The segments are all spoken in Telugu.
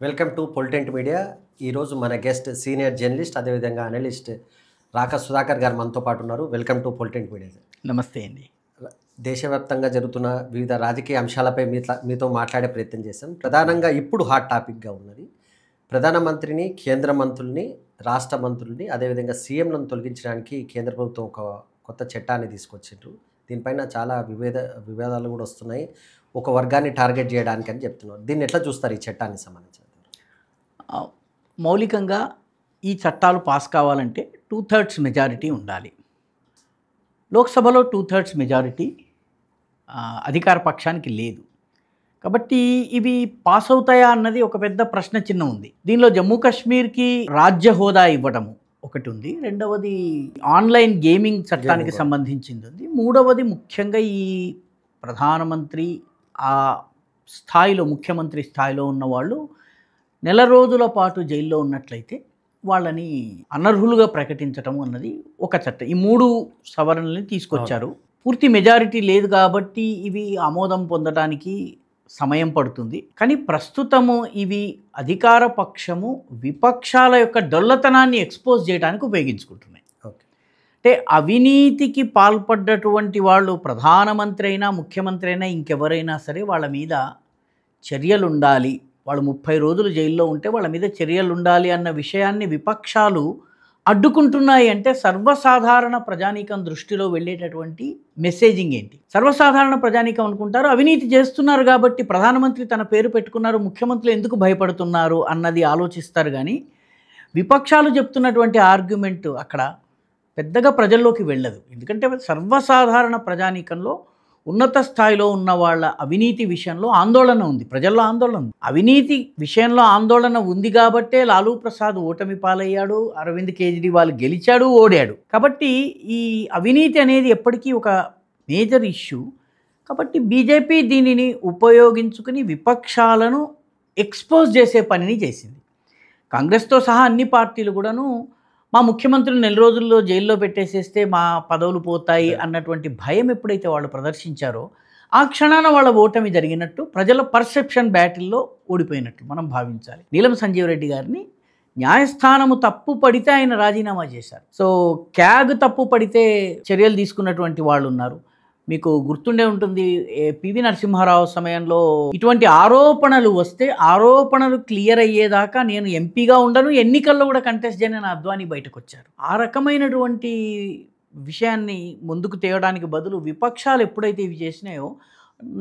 వెల్కమ్ టు పొలిటెంట్ మీడియా. ఈరోజు మన గెస్ట్ సీనియర్ జర్నలిస్ట్ అదేవిధంగా అనలిస్ట్ రాక సుధాకర్ గారు మనతో పాటు ఉన్నారు. వెల్కమ్ టు పొలిటెంట్ మీడియా. నమస్తే అండి. దేశవ్యాప్తంగా జరుగుతున్న వివిధ రాజకీయ అంశాలపై మీతో మాట్లాడే ప్రయత్నం చేశాం. ప్రధానంగా ఇప్పుడు హాట్ టాపిక్గా ఉన్నది ప్రధానమంత్రిని, కేంద్ర మంత్రుల్ని, రాష్ట్ర మంత్రుల్ని అదేవిధంగా సీఎంలను తొలగించడానికి కేంద్ర ప్రభుత్వం ఒక కొత్త చట్టాన్ని తీసుకొచ్చిండ్రు. దీనిపైన చాలా వివాదాలు కూడా వస్తున్నాయి. ఒక వర్గాన్ని టార్గెట్ చేయడానికి అని చెప్తున్నారు. దీన్ని ఎట్లా చూస్తారు ఈ చట్టానికి సంబంధించి? మౌలికంగా ఈ చట్టాలు పాస్ కావాలంటే 2/3 మెజారిటీ ఉండాలి. లోక్సభలో 2/3 మెజారిటీ అధికార పక్షానికి లేదు. కాబట్టి ఇవి పాస్ అవుతాయా అన్నది ఒక పెద్ద ప్రశ్న చిహ్నం ఉంది. దీనిలో జమ్మూ కాశ్మీర్కి రాజ్య హోదా ఇవ్వటము ఒకటి ఉంది. రెండవది ఆన్లైన్ గేమింగ్ చట్టానికి సంబంధించింది ఉంది. మూడవది ముఖ్యంగా ఈ ప్రధానమంత్రి ఆ స్థాయిలో, ముఖ్యమంత్రి స్థాయిలో ఉన్నవాళ్ళు నెల రోజుల పాటు జైల్లో ఉన్నట్లయితే వాళ్ళని అనర్హులుగా ప్రకటించటం అన్నది ఒక చట్టం. ఈ 3 సవరణల్ని తీసుకొచ్చారు. పూర్తి మెజారిటీ లేదు కాబట్టి ఇవి ఆమోదం పొందడానికి సమయం పడుతుంది. కానీ ప్రస్తుతము ఇవి అధికార పక్షము విపక్షాల యొక్క డొల్లతనాన్ని ఎక్స్పోజ్ చేయడానికి ఉపయోగించుకుంటున్నాయి. అంటే అవినీతికి పాల్పడ్డటువంటి వాళ్ళు ప్రధానమంత్రి అయినా, ముఖ్యమంత్రి అయినా, ఇంకెవరైనా సరే వాళ్ళ మీద చర్యలు ఉండాలి. వాళ్ళు 30 రోజులు జైల్లో ఉంటే వాళ్ళ మీద చర్యలు ఉండాలి అన్న విషయాన్ని విపక్షాలు అడ్డుకుంటున్నాయి. అంటే సర్వసాధారణ ప్రజానీకం దృష్టిలో వెళ్ళేటటువంటి మెసేజింగ్ ఏంటి? సర్వసాధారణ ప్రజానీకం అనుకుంటారు అవినీతి చేస్తున్నారు కాబట్టి ప్రధానమంత్రి తన పేరు పెట్టుకున్నారు, ముఖ్యమంత్రులు ఎందుకు భయపడుతున్నారు అన్నది ఆలోచిస్తారు. కానీ విపక్షాలు చెప్తున్నటువంటి ఆర్గ్యుమెంట్ అక్కడ పెద్దగా ప్రజల్లోకి వెళ్ళదు. ఎందుకంటే సర్వసాధారణ ప్రజానీకంలో ఉన్నత స్థాయిలో ఉన్న వాళ్ళ అవినీతి విషయంలో ఆందోళన ఉంది, ప్రజల్లో ఆందోళన ఉంది. అవినీతి విషయంలో ఆందోళన ఉంది కాబట్టే లాలూ ప్రసాద్ ఓటమి పాలయ్యాడు, అరవింద్ కేజ్రీవాల్ గెలిచాడు, ఓడాడు. కాబట్టి ఈ అవినీతి అనేది ఎప్పటికీ ఒక మేజర్ ఇష్యూ. కాబట్టి బీజేపీ దీనిని ఉపయోగించుకుని విపక్షాలను ఎక్స్పోజ్ చేసే పనిని చేసింది. కాంగ్రెస్తో సహా అన్ని పార్టీలు కూడాను మా ముఖ్యమంత్రిని నెల రోజుల్లో జైల్లో పెట్టేసేస్తే మా పదవులు పోతాయి అన్నటువంటి భయం ఎప్పుడైతే వాళ్ళు ప్రదర్శించారో ఆ క్షణాన వాళ్ళ ఓటమి జరిగినట్టు, ప్రజల పర్సెప్షన్ బ్యాటిల్లో ఓడిపోయినట్టు మనం భావించాలి. నీలం సంజీవ్ రెడ్డి గారిని న్యాయస్థానము తప్పు పడితే ఆయన రాజీనామా చేశారు. సో క్యాగ్ తప్పు పడితే చర్యలు తీసుకున్నటువంటి వాళ్ళు ఉన్నారు. మీకు గుర్తుండే ఉంటుంది, పివి నరసింహారావు సమయంలో ఇటువంటి ఆరోపణలు వస్తే ఆరోపణలు క్లియర్ అయ్యేదాకా నేను ఎంపీగా ఉండను, ఎన్నికల్లో కూడా కంటెస్ట్ చేయని అద్వానీ బయటకు వచ్చారు. ఆ రకమైనటువంటి విషయాన్ని ముందుకు తేవడానికి బదులు విపక్షాలు ఎప్పుడైతే ఇవి చేసినాయో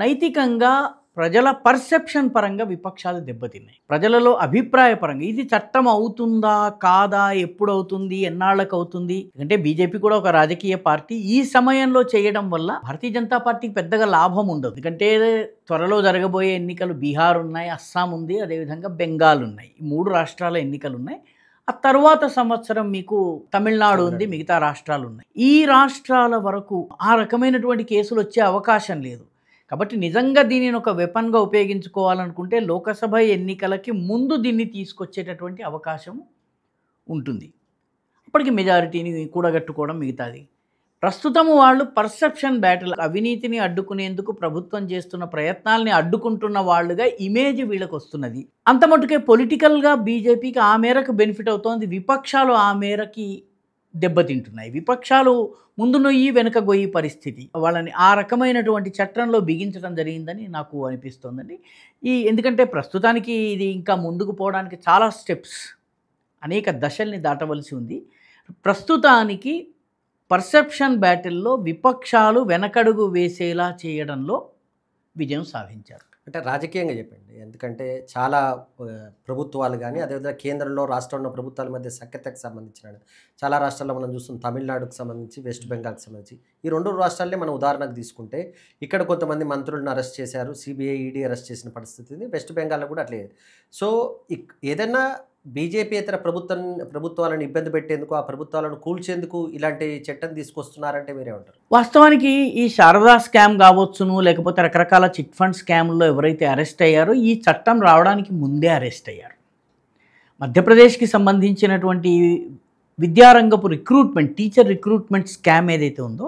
నైతికంగా ప్రజల పర్సెప్షన్ పరంగా విపక్షాలు దెబ్బతిన్నాయి. ప్రజలలో అభిప్రాయపరంగా ఇది చట్టం అవుతుందా కాదా, ఎప్పుడు అవుతుంది, ఎన్నాళ్ళకు అవుతుంది. అంటే బీజేపీ కూడా ఒక రాజకీయ పార్టీ. ఈ సమయంలో చేయడం వల్ల భారతీయ జనతా పార్టీకి పెద్దగా లాభం ఉండదు. ఎందుకంటే త్వరలో జరగబోయే ఎన్నికలు బీహార్ ఉన్నాయి, అస్సాం ఉంది, అదేవిధంగా బెంగాల్ ఉన్నాయి. ఈ 3 రాష్ట్రాల ఎన్నికలు ఉన్నాయి. ఆ తర్వాత సంవత్సరం మీకు తమిళనాడు ఉంది, మిగతా రాష్ట్రాలు ఉన్నాయి. ఈ రాష్ట్రాల వరకు ఆ రకమైనటువంటి కేసులు వచ్చే అవకాశం లేదు. కాబట్టి నిజంగా దీనిని ఒక వెపన్గా ఉపయోగించుకోవాలనుకుంటే లోకసభ ఎన్నికలకి ముందు దీన్ని తీసుకొచ్చేటటువంటి అవకాశం ఉంటుంది. అప్పటికి మెజారిటీని కూడగట్టుకోవడం మిగతాది. ప్రస్తుతం వాళ్ళు పర్సెప్షన్ బ్యాటిల్, అవినీతిని అడ్డుకునేందుకు ప్రభుత్వం చేస్తున్న ప్రయత్నాల్ని అడ్డుకుంటున్న వాళ్ళుగా ఇమేజ్ వీళ్ళకి వస్తున్నది. అంత మటుకే పొలిటికల్గా బీజేపీకి ఆ మేరకు బెనిఫిట్ అవుతోంది. విపక్షాలు ఆ మేరకి దెబ్బతింటున్నాయి. విపక్షాలు ముందు నొయ్యి వెనుక గొయ్యి పరిస్థితి, వాళ్ళని ఆ రకమైనటువంటి చట్టంలో బిగించడం జరిగిందని నాకు అనిపిస్తోందండి. ఎందుకంటే ప్రస్తుతానికి ఇది ఇంకా ముందుకు పోవడానికి చాలా స్టెప్స్, అనేక దశల్ని దాటవలసి ఉంది. ప్రస్తుతానికి పర్సెప్షన్ బ్యాటిల్లో విపక్షాలు వెనకడుగు వేసేలా చేయడంలో విజయం సాధించారు. అంటే రాజకీయంగా చెప్పండి, ఎందుకంటే చాలా ప్రభుత్వాలు కానీ అదేవిధంగా కేంద్రంలో, రాష్ట్రంలో ప్రభుత్వాల మధ్య సఖ్యతకు సంబంధించిన చాలా రాష్ట్రాల్లో మనం చూస్తాం. తమిళనాడుకు సంబంధించి, వెస్ట్ బెంగాల్కి సంబంధించి ఈ 2 రాష్ట్రాలనే మనం ఉదాహరణకు తీసుకుంటే ఇక్కడ కొంతమంది మంత్రులను అరెస్ట్ చేశారు, సిబిఐ, ఈడీ అరెస్ట్ చేసిన పరిస్థితి ఉంది. వెస్ట్ బెంగాల్లో కూడా అట్లే. సో ఏదైనా బీజేపీయేతర ప్రభుత్వాలను ఇబ్బంది పెట్టేందుకు, ఆ ప్రభుత్వాలను కూల్చేందుకు ఇలాంటి చట్టం తీసుకొస్తున్నారంటే మీరేమంటారు? వాస్తవానికి ఈ శారదా స్కామ్ కావచ్చును, లేకపోతే రకరకాల చిట్ ఫండ్ స్కామ్లో ఎవరైతే అరెస్ట్ అయ్యారో ఈ చట్టం రావడానికి ముందే అరెస్ట్ అయ్యారు. మధ్యప్రదేశ్కి సంబంధించినటువంటి విద్యారంగపు రిక్రూట్మెంట్, టీచర్ రిక్రూట్మెంట్ స్కామ్ ఏదైతే ఉందో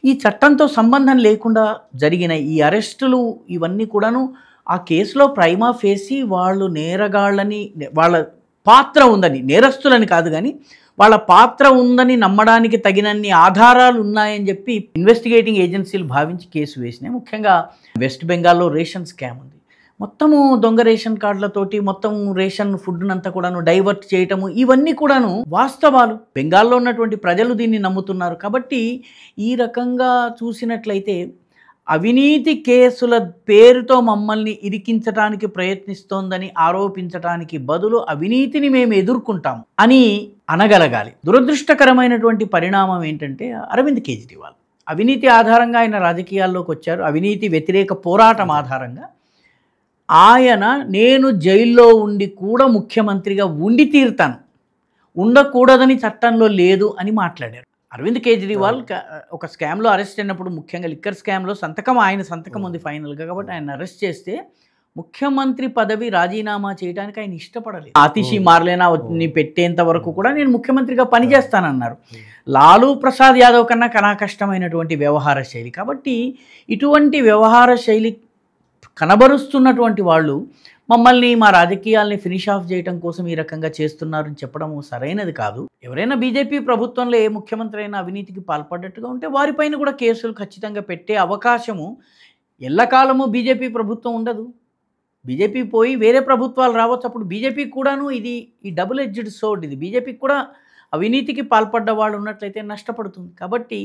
ఈ చట్టంతో సంబంధం లేకుండా జరిగిన ఈ అరెస్టులు ఇవన్నీ కూడాను ఆ కేసులో ప్రైమా ఫేసి వాళ్ళు నేరగాళ్ళని, వాళ్ళ పాత్ర ఉందని, నేరస్తులని కాదు కానీ వాళ్ళ పాత్ర ఉందని నమ్మడానికి తగినన్ని ఆధారాలు ఉన్నాయని చెప్పి ఇన్వెస్టిగేటింగ్ ఏజెన్సీలు భావించి కేసు వేసినాయి. ముఖ్యంగా వెస్ట్ బెంగాల్లో రేషన్ స్కామ్ ఉంది. మొత్తము దొంగ రేషన్ కార్డులతోటి మొత్తం రేషన్ ఫుడ్నంతా కూడాను డైవర్ట్ చేయటము, ఇవన్నీ కూడాను వాస్తవాలు. బెంగాల్లో ఉన్నటువంటి ప్రజలు దీన్ని నమ్ముతున్నారు. కాబట్టి ఈ రకంగా చూసినట్లయితే అవినీతి కేసుల పేరుతో మమ్మల్ని ఇరికించడానికి ప్రయత్నిస్తోందని ఆరోపించడానికి బదులు అవినీతిని మేము ఎదుర్కొంటాం అని అనగలగాలి. దురదృష్టకరమైనటువంటి పరిణామం ఏంటంటే అరవింద్ కేజ్రీవాల్ అవినీతి ఆధారంగా ఆయన రాజకీయాల్లోకి వచ్చారు. అవినీతి వ్యతిరేక పోరాటం ఆధారంగా ఆయన నేను జైల్లో ఉండి కూడా ముఖ్యమంత్రిగా ఉండి తీరుతాను, ఉండకూడదని చట్టంలో లేదు అని మాట్లాడారు. అరవింద్ కేజ్రీవాల్ ఒక స్కామ్లో అరెస్ట్ అయినప్పుడు, ముఖ్యంగా లిక్కర్ స్కామ్లో ఆయన సంతకం ఉంది ఫైనల్గా. కాబట్టి ఆయన అరెస్ట్ చేస్తే ముఖ్యమంత్రి పదవి రాజీనామా చేయడానికి ఆయన ఇష్టపడలేదు. ఆతిషి మార్లేనాని పెట్టేంత వరకు కూడా నేను ముఖ్యమంత్రిగా పనిచేస్తానన్నారు. లాలూ ప్రసాద్ యాదవ్ కన్నా కష్టమైనటువంటి వ్యవహార శైలి. కాబట్టి ఇటువంటి వ్యవహార శైలి కనబరుస్తున్నటువంటి వాళ్ళు మమ్మల్ని, మా రాజకీయాల్ని ఫినిష్ ఆఫ్ చేయడం కోసం ఈ రకంగా చేస్తున్నారని చెప్పడం సరైనది కాదు. ఎవరైనా బీజేపీ ప్రభుత్వంలో ఏ ముఖ్యమంత్రి అయినా అవినీతికి పాల్పడ్డట్టుగా ఉంటే వారిపైన కూడా కేసులు ఖచ్చితంగా పెట్టే అవకాశము, ఎల్లకాలము బీజేపీ ప్రభుత్వం ఉండదు. బీజేపీ పోయి వేరే ప్రభుత్వాలు రావచ్చు. అప్పుడు బీజేపీకి కూడాను ఈ డబుల్ ఎడ్జ్డ్ సోర్డ్, ఇది బీజేపీకి కూడా అవినీతికి పాల్పడ్డ వాళ్ళు ఉన్నట్లయితే నష్టపడుతుంది. కాబట్టి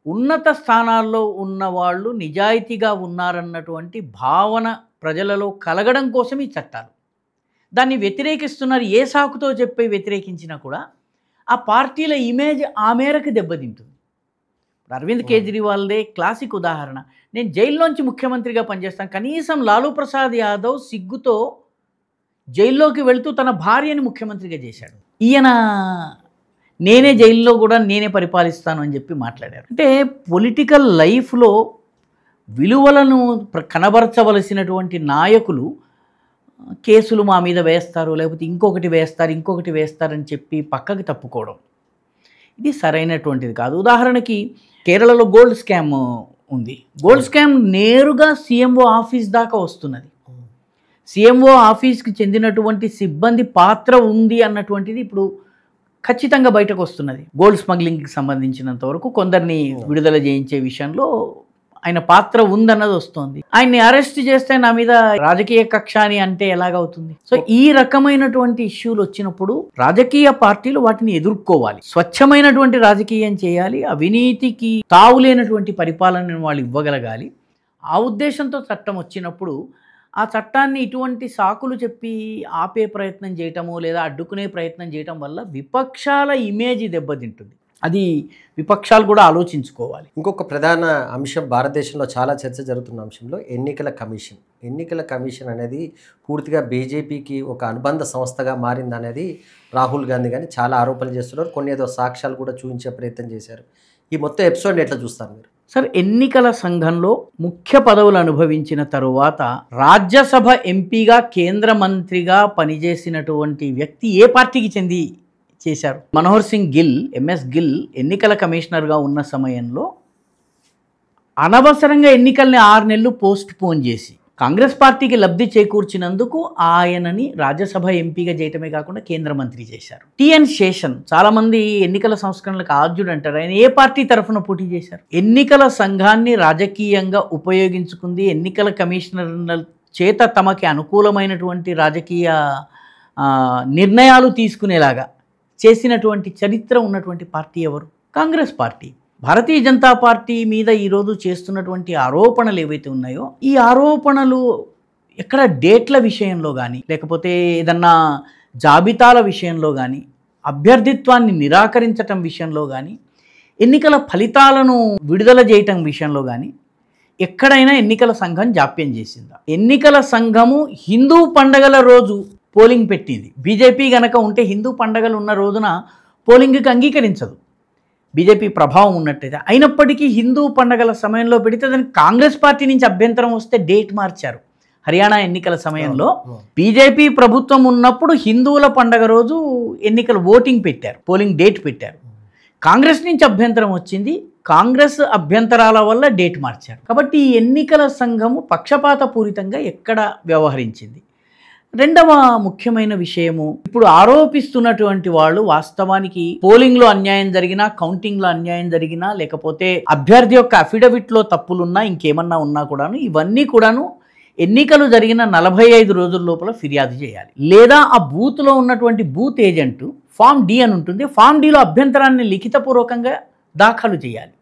ఉన్నత స్థానాల్లో ఉన్నవాళ్ళు నిజాయితీగా ఉన్నారన్నటువంటి భావన ప్రజలలో కలగడం కోసం ఈ చట్టాలు. దాన్ని వ్యతిరేకిస్తున్నారు. ఏ సాకుతో చెప్పి వ్యతిరేకించినా కూడా ఆ పార్టీల ఇమేజ్ ఆ మేరకు దెబ్బతింటుంది. అరవింద్ కేజ్రీవాల్దే క్లాసిక్ ఉదాహరణ. నేను జైల్లోంచి ముఖ్యమంత్రిగా పనిచేస్తాను. కనీసం లాలూ ప్రసాద్ యాదవ్ సిగ్గుతో జైల్లోకి వెళుతూ తన భార్యని ముఖ్యమంత్రిగా చేశాడు. ఈయన నేనే జైల్లో కూడా నేనే పరిపాలిస్తాను అని చెప్పి మాట్లాడారు. అంటే పొలిటికల్ లైఫ్లో విలువలను కనబరచవలసినటువంటి నాయకులు కేసులు మా మీద వేస్తారు, లేకపోతే ఇంకొకటి వేస్తారని చెప్పి పక్కకి తప్పుకోవడం, ఇది సరైనటువంటిది కాదు. ఉదాహరణకి కేరళలో గోల్డ్ స్కామ్ ఉంది. గోల్డ్ స్కామ్ నేరుగా సీఎంఓ ఆఫీస్ దాకా వస్తున్నది. సీఎంఓ ఆఫీస్కి చెందినటువంటి సిబ్బంది పాత్ర ఉంది అన్నటువంటిది ఇప్పుడు ఖచ్చితంగా బయటకు వస్తున్నది. గోల్డ్ స్మగ్లింగ్కి సంబంధించినంత వరకు కొందరిని విడుదల చేయించే విషయంలో ఆయన పాత్ర ఉందన్నది వస్తుంది. ఆయన్ని అరెస్ట్ చేస్తే నా మీద రాజకీయ కక్ష అని అంటే ఎలాగవుతుంది? సో ఈ రకమైనటువంటి ఇష్యూలు వచ్చినప్పుడు రాజకీయ పార్టీలు వాటిని ఎదుర్కోవాలి, స్వచ్ఛమైనటువంటి రాజకీయం చేయాలి, అవినీతికి తావులేనటువంటి పరిపాలనను వాళ్ళు ఇవ్వగలగాలి. ఆ ఉద్దేశంతో చట్టం వచ్చినప్పుడు ఆ చట్టాన్ని ఇటువంటి సాకులు చెప్పి ఆపే ప్రయత్నం చేయటము లేదా అడ్డుకునే ప్రయత్నం చేయటం వల్ల విపక్షాల ఇమేజ్ దెబ్బతింటుంది. అది విపక్షాలు కూడా ఆలోచించుకోవాలి. ఇంకొక ప్రధాన అంశం, భారతదేశంలో చాలా చర్చ జరుగుతున్న అంశంలో ఎన్నికల కమిషన్. ఎన్నికల కమిషన్ అనేది పూర్తిగా బీజేపీకి ఒక అనుబంధ సంస్థగా మారిందనేది రాహుల్ గాంధీ కానీ చాలా ఆరోపణలు చేస్తున్నారు. కొన్ని ఏదో సాక్ష్యాలు కూడా చూపించే ప్రయత్నం చేశారు. ఈ మొత్తం ఎపిసోడ్ని ఎట్లా చూస్తారు మీరు? సార్, ఎన్నికల సంఘంలో ముఖ్య పదవులు అనుభవించిన తరువాత రాజ్యసభ ఎంపీగా కేంద్ర మంత్రిగా పనిచేసినటువంటి వ్యక్తి ఏ పార్టీకి చెంది చేశారు? మనోహర్ సింగ్ గిల్, ఎంఎస్ గిల్ ఎన్నికల కమిషనర్గా ఉన్న సమయంలో అనవసరంగా ఎన్నికల్ని 6 నెలలు పోస్ట్ పోన్ చేసి కాంగ్రెస్ పార్టీకి లబ్ధి చేకూర్చినందుకు ఆయనని రాజ్యసభ ఎంపీగా చేయటమే కాకుండా కేంద్ర మంత్రి చేశారు. టిఎన్ శేషన్, చాలామంది ఎన్నికల సంస్కరణలకు ఆద్యుడు అంటారు. ఆయన ఏ పార్టీ తరఫున పోటీ చేశారు? ఎన్నికల సంఘాన్ని రాజకీయంగా ఉపయోగించుకుంది, ఎన్నికల కమిషనర్ల చేత తమకి అనుకూలమైనటువంటి రాజకీయ నిర్ణయాలు తీసుకునేలాగా చేసినటువంటి చరిత్ర ఉన్నటువంటి పార్టీ ఎవరు? కాంగ్రెస్ పార్టీ. భారతీయ జనతా పార్టీ మీద ఈరోజు చేస్తున్నటువంటి ఆరోపణలు ఏవైతే ఉన్నాయో, ఈ ఆరోపణలు ఎక్కడ డేట్ల విషయంలో కానీ, లేకపోతే ఏదన్నా జాబితాల విషయంలో కానీ, అభ్యర్థిత్వాన్ని నిరాకరించటం విషయంలో కానీ, ఎన్నికల ఫలితాలను విడుదల చేయటం విషయంలో కానీ ఎక్కడైనా ఎన్నికల సంఘం జాప్యం చేసిందా? ఎన్నికల సంఘము హిందూ పండగల రోజు పోలింగ్ పెట్టింది. బీజేపీ గనక ఉంటే హిందూ పండగలు ఉన్న రోజున పోలింగ్కి అంగీకరించదు, బీజేపీ ప్రభావం ఉన్నట్టయితే. అయినప్పటికీ హిందూ పండగల సమయంలో పెడితే దానికి కాంగ్రెస్ పార్టీ నుంచి అభ్యంతరం వస్తే డేట్ మార్చారు. హర్యానా ఎన్నికల సమయంలో బీజేపీ ప్రభుత్వం ఉన్నప్పుడు హిందువుల పండగ రోజు ఎన్నికల ఓటింగ్ పెట్టారు, పోలింగ్ డేట్ పెట్టారు. కాంగ్రెస్ నుంచి అభ్యంతరం వచ్చింది, కాంగ్రెస్ అభ్యంతరాల వల్ల డేట్ మార్చారు. కాబట్టి ఈ ఎన్నికల సంఘము పక్షపాతపూరితంగా ఎక్కడ వ్యవహరించింది. రెండవ ముఖ్యమైన విషయము, ఇప్పుడు ఆరోపిస్తున్నటువంటి వాళ్ళు వాస్తవానికి పోలింగ్లో అన్యాయం జరిగినా, కౌంటింగ్లో అన్యాయం జరిగినా, లేకపోతే అభ్యర్థి యొక్క అఫిడవిట్లో తప్పులున్నా, ఇంకేమన్నా ఉన్నా కూడాను ఇవన్నీ కూడాను ఎన్నికలు జరిగిన 45 రోజుల లోపల ఫిర్యాదు చేయాలి. లేదా ఆ బూత్లో ఉన్నటువంటి బూత్ ఏజెంట్ ఫామ్ డి అని ఉంటుంది, ఫామ్ డిలో అభ్యంతరాన్ని లిఖితపూర్వకంగా దాఖలు చేయాలి.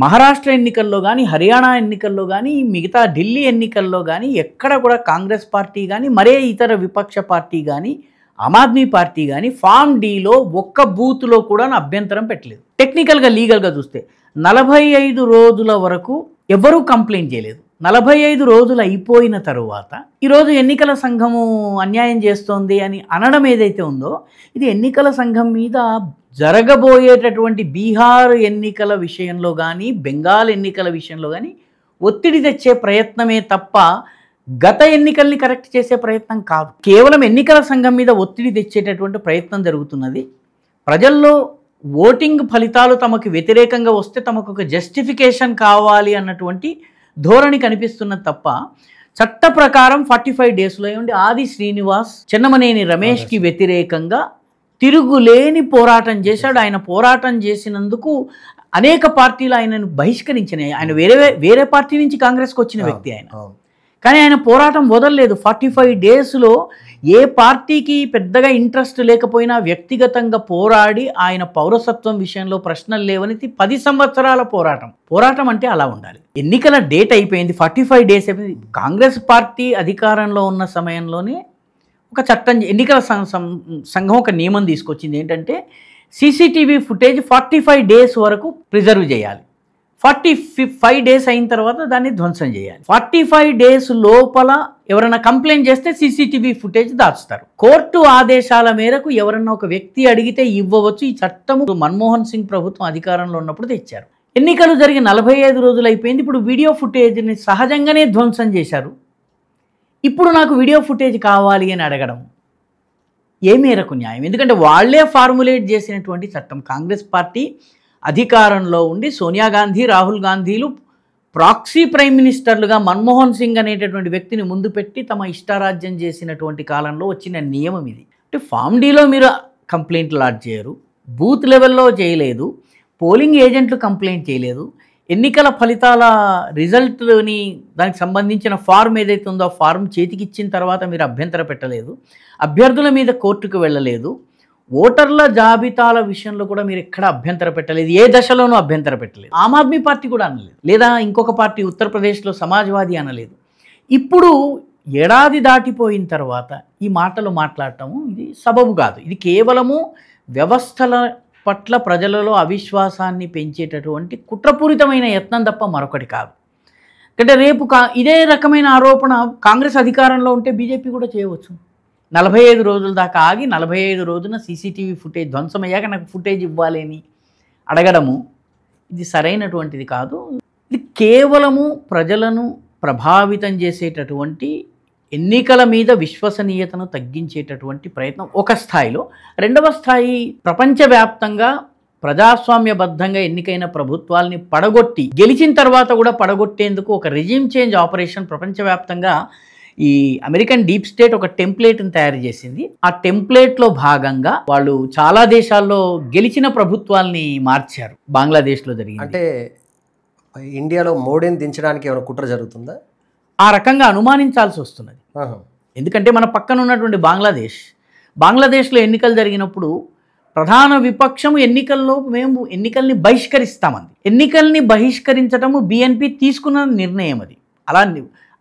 మహారాష్ట్ర ఎన్నికల్లో కానీ, హర్యానా ఎన్నికల్లో కానీ, మిగతా ఢిల్లీ ఎన్నికల్లో కానీ ఎక్కడ కూడా కాంగ్రెస్ పార్టీ కానీ, మరే ఇతర విపక్ష పార్టీ కానీ, ఆమ్ ఆద్మీ పార్టీ కానీ ఫామ్ డిలో ఒక్క బూత్లో కూడా అభ్యంతరం పెట్టలేదు. టెక్నికల్గా లీగల్గా చూస్తే 45 రోజుల వరకు ఎవరూ కంప్లైంట్ చేయలేదు. 45 రోజులు అయిపోయిన తరువాత ఈరోజు ఎన్నికల సంఘము అన్యాయం చేస్తోంది అని అనడం ఏదైతే ఉందో, ఇది ఎన్నికల సంఘం మీద జరగబోయేటటువంటి బీహార్ ఎన్నికల విషయంలో కానీ, బెంగాల్ ఎన్నికల విషయంలో కానీ ఒత్తిడి తెచ్చే ప్రయత్నమే తప్ప గత ఎన్నికల్ని కరెక్ట్ చేసే ప్రయత్నం కాదు. కేవలం ఎన్నికల సంఘం మీద ఒత్తిడి తెచ్చేటటువంటి ప్రయత్నం జరుగుతున్నది. ప్రజల్లో ఓటింగ్ ఫలితాలు తమకు వ్యతిరేకంగా వస్తే తమకు ఒక జస్టిఫికేషన్ కావాలి అన్నటువంటి ధోరణి కనిపిస్తున్నది తప్ప చట్ట ప్రకారం 45 డేస్లో ఏమండి ఆది శ్రీనివాస్ చెన్నమనేని రమేష్కి వ్యతిరేకంగా తిరుగులేని పోరాటం చేశాడు. ఆయన పోరాటం చేసినందుకు అనేక పార్టీలు ఆయనను బహిష్కరించినాయి. ఆయన వేరే పార్టీ నుంచి కాంగ్రెస్కి వచ్చిన వ్యక్తి ఆయన, కానీ ఆయన పోరాటం వదలలేదు. 45 డేస్లో ఏ పార్టీకి పెద్దగా ఇంట్రెస్ట్ లేకపోయినా వ్యక్తిగతంగా పోరాడి ఆయన పౌరసత్వం విషయంలో ప్రశ్నలు లేవని 10 సంవత్సరాల పోరాటం అంటే అలా ఉండాలి. ఎన్నికల డేట్ అయిపోయింది, 45 డేస్ అయిపోయింది. కాంగ్రెస్ పార్టీ అధికారంలో ఉన్న సమయంలోనే ఒక చట్టం, ఎన్నికల సంఘం ఒక నియమం తీసుకొచ్చింది. ఏంటంటే సీసీటీవీ ఫుటేజ్ 45 డేస్ వరకు ప్రిజర్వ్ చేయాలి. 45 డేస్ అయిన తర్వాత దాన్ని ధ్వంసం చేయాలి. 45 డేస్ లోపల ఎవరైనా కంప్లైంట్ చేస్తే సీసీటీవీ ఫుటేజ్ దాచుతారు. కోర్టు ఆదేశాల మేరకు ఎవరన్నా ఒక వ్యక్తి అడిగితే ఇవ్వవచ్చు. ఈ చట్టము మన్మోహన్ సింగ్ ప్రభుత్వం అధికారంలో ఉన్నప్పుడు తెచ్చారు. ఎన్నికలు జరిగి 45 రోజులు అయిపోయింది. ఇప్పుడు వీడియో ఫుటేజ్ని సహజంగానే ధ్వంసం చేశారు. ఇప్పుడు నాకు వీడియో ఫుటేజ్ కావాలి అని అడగడం ఏ మేరకు న్యాయం? ఎందుకంటే వాళ్లే ఫార్ములేట్ చేసినటువంటి చట్టం. కాంగ్రెస్ పార్టీ అధికారంలో ఉండి సోనియా గాంధీ, రాహుల్ గాంధీలు ప్రాక్సీ ప్రైమ్ మినిస్టర్లుగా మన్మోహన్ సింగ్ అనేటటువంటి వ్యక్తిని ముందు పెట్టి తమ ఇష్టారాజ్యం చేసినటువంటి కాలంలో వచ్చిన నియమం ఇది. అంటే ఫామ్ డీలో మీరు కంప్లైంట్ లాడ్జ్ చేయరు, బూత్ లెవెల్లో చేయలేదు, పోలింగ్ ఏజెంట్లు కంప్లైంట్ చేయలేదు, ఎన్నికల ఫలితాల రిజల్ట్ని దానికి సంబంధించిన ఫార్మ్ ఏదైతే ఉందో ఆ ఫార్మ్ చేతికిచ్చిన తర్వాత మీరు అభ్యంతర పెట్టలేదు, అభ్యర్థుల మీద కోర్టుకు వెళ్ళలేదు, ఓటర్ల జాబితాల విషయంలో కూడా మీరు ఎక్కడ అభ్యంతర పెట్టలేదు, ఏ దశలోనూ అభ్యంతర పెట్టలేదు. ఆమ్ ఆద్మీ పార్టీ కూడా అనలేదు, లేదా ఇంకొక పార్టీ ఉత్తరప్రదేశ్లో సమాజ్వాదీ అనలేదు. ఇప్పుడు ఏడాది దాటిపోయిన తర్వాత ఈ మాటలు మాట్లాడటము ఇది సబబు కాదు. ఇది కేవలము వ్యవస్థల పట్ల ప్రజలలో అవిశ్వాసాన్ని పెంచేటటువంటి కుట్రపూరితమైన యత్నం తప్ప మరొకటి కాదు. అంటే రేపు ఇదే రకమైన ఆరోపణ కాంగ్రెస్ అధికారంలో ఉంటే బీజేపీ కూడా చేయవచ్చు. 45 రోజుల దాకా ఆగి 45 రోజున సీసీటీవీ ఫుటేజ్ ధ్వంసమయ్యాక నాకు ఫుటేజ్ ఇవ్వాలి అని అడగడము ఇది సరైనటువంటిది కాదు. ఇది కేవలము ప్రజలను ప్రభావితం చేసేటటువంటి, ఎన్నికల మీద విశ్వసనీయతను తగ్గించేటటువంటి ప్రయత్నం ఒక స్థాయిలో. రెండవ స్థాయి, ప్రపంచవ్యాప్తంగా ప్రజాస్వామ్యబద్ధంగా ఎన్నికైన ప్రభుత్వాల్ని పడగొట్టి గెలిచిన తర్వాత కూడా పడగొట్టేందుకు ఒక రెజిమ్ చేంజ్ ఆపరేషన్ ప్రపంచవ్యాప్తంగా ఈ అమెరికన్ డీప్ స్టేట్ ఒక టెంప్లేట్ని తయారు చేసింది. ఆ టెంప్లేట్లో భాగంగా వాళ్ళు చాలా దేశాల్లో గెలిచిన ప్రభుత్వాల్ని మార్చారు. బంగ్లాదేశ్లో జరిగింది. అంటే ఇండియాలో మోడీని దించడానికి ఏమైనా కుట్ర జరుగుతుందా? ఆ రకంగా అనుమానించాల్సి వస్తున్నది. ఎందుకంటే మన పక్కన ఉన్నటువంటి బంగ్లాదేశ్లో ఎన్నికలు జరిగినప్పుడు ప్రధాన విపక్షం ఎన్నికల్లో మేము ఎన్నికల్ని బహిష్కరిస్తామంది. ఎన్నికల్ని బహిష్కరించడము బిఎన్పి తీసుకున్న నిర్ణయం. అది అలా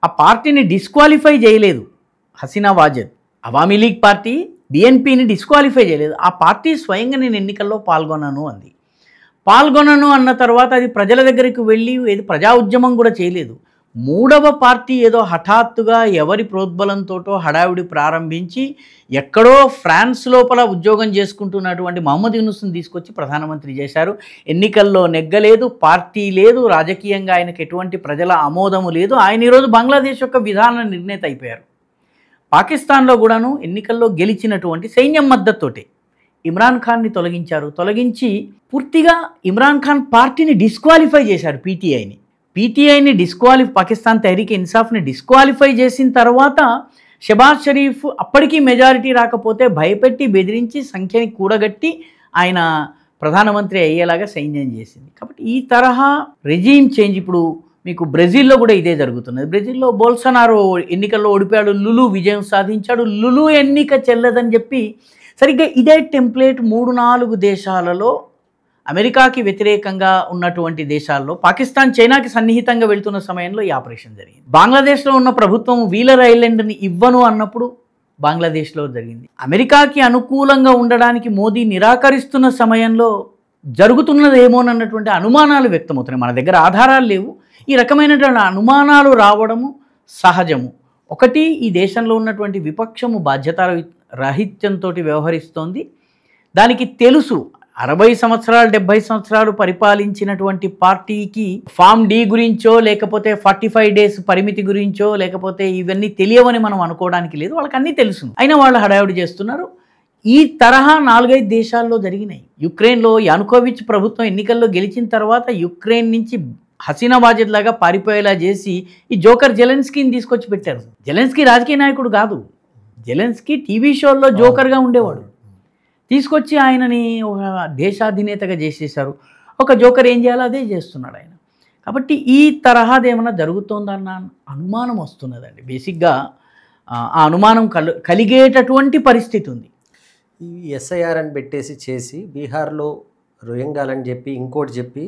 ఆ పార్టీని డిస్క్వాలిఫై చేయలేదు హసీనా వాజద్. అవామీ లీగ్ పార్టీ బిఎన్పిని డిస్క్వాలిఫై చేయలేదు. ఆ పార్టీ స్వయంగా నేను ఎన్నికల్లో పాల్గొన్నాను అంది. పాల్గొనను అన్న తర్వాత అది ప్రజల దగ్గరికి వెళ్ళి ఏది ప్రజా ఉద్యమం కూడా చేయలేదు. మూడవ పార్టీ ఏదో హఠాత్తుగా ఎవరి ప్రోద్బలంతోటో హడావిడి ప్రారంభించి ఎక్కడో ఫ్రాన్స్ లోపల ఉద్యోగం చేసుకుంటున్నటువంటి మహమ్మద్ యూనుస్ని తీసుకొచ్చి ప్రధానమంత్రి చేశారు. ఎన్నికల్లో నెగ్గలేదు, పార్టీ లేదు, రాజకీయంగా ఆయనకు ఎటువంటి ప్రజల ఆమోదము లేదు. ఆయన ఈరోజు బంగ్లాదేశ్ యొక్క విధాన నిర్ణేత అయిపోయారు. పాకిస్తాన్లో కూడాను ఎన్నికల్లో గెలిచినటువంటి సైన్యం మద్దతుతోటే ఇమ్రాన్ ఖాన్ని తొలగించి పూర్తిగా ఇమ్రాన్ ఖాన్ పార్టీని డిస్క్వాలిఫై చేశారు. పీటీఐని పాకిస్తాన్ తెహ్రీక్ ఇన్సాఫ్ని డిస్క్వాలిఫై చేసిన తర్వాత షబాజ్ షరీఫ్ అప్పటికీ మెజారిటీ రాకపోతే భయపెట్టి బెదిరించి సంఖ్యని కూడగట్టి ఆయన ప్రధానమంత్రి అయ్యేలాగా సైన్యం చేసింది. కాబట్టి ఈ తరహా రెజీమ్ చేంజ్ ఇప్పుడు మీకు బ్రెజిల్లో కూడా ఇదే జరుగుతున్నది. బ్రెజిల్లో బోల్సనారో ఎన్నికల్లో ఓడిపోయాడు, లులు విజయం సాధించాడు. లులు ఎన్నిక చెల్లదని చెప్పి సరిగ్గా ఇదే టెంప్లేట్ 3-4 దేశాలలో అమెరికాకి వ్యతిరేకంగా ఉన్నటువంటి దేశాల్లో పాకిస్తాన్ చైనాకి సన్నిహితంగా వెళ్తున్న సమయంలో ఈ ఆపరేషన్ జరిగింది. బంగ్లాదేశ్లో ఉన్న ప్రభుత్వం వీలర్ ఐలాండ్ని ఇవ్వను అన్నప్పుడు బంగ్లాదేశ్లో జరిగింది. అమెరికాకి అనుకూలంగా ఉండడానికి మోదీ నిరాకరిస్తున్న సమయంలో జరుగుతున్నదేమోనన్నటువంటి అనుమానాలు వ్యక్తమవుతున్నాయి. మన దగ్గర ఆధారాలు లేవు. ఈ రకమైనటువంటి అనుమానాలు రావడము సహజము. ఒకటి, ఈ దేశంలో ఉన్నటువంటి విపక్షము బాధ్యత రాహిత్యంతో వ్యవహరిస్తోంది. దానికి తెలుసు 60 సంవత్సరాలు 70 సంవత్సరాలు పరిపాలించినటువంటి పార్టీకి ఫామ్ డి గురించో లేకపోతే 45 డేస్ పరిమితి గురించో లేకపోతే ఇవన్నీ తెలియవని మనం అనుకోవడానికి లేదు. వాళ్ళకి అన్నీ తెలుసు. అయినా వాళ్ళు హడావిడి చేస్తున్నారు. ఈ తరహా 4-5 దేశాల్లో జరిగినాయి. యుక్రెయిన్లో యానుకోవిచ్ ప్రభుత్వం ఎన్నికల్లో గెలిచిన తర్వాత యుక్రెయిన్ నుంచి హసీనా వాజెద్ లాగా పారిపోయేలా చేసి ఈ జోకర్ జెలెన్స్కీని తీసుకొచ్చి పెట్టారు. జెలెన్స్కీ రాజకీయ నాయకుడు కాదు. జెలెన్స్కీ టీవీ షోల్లో జోకర్గా ఉండేవాడు. తీసుకొచ్చి ఆయనని ఒక దేశాధినేతగా చేసేశారు. ఒక జోకర్ ఏం చేయాలో అదే చేస్తున్నాడు ఆయన. కాబట్టి ఈ తరహాది ఏమైనా జరుగుతోందన్న అనుమానం వస్తున్నదండి. బేసిక్గా ఆ అనుమానం కలిగేటటువంటి పరిస్థితి ఉంది. ఈ ఎస్ఐఆర్ అని పెట్టేసి చేసి బీహార్లో రోహింగ్యాలని చెప్పి ఇంకోటి చెప్పి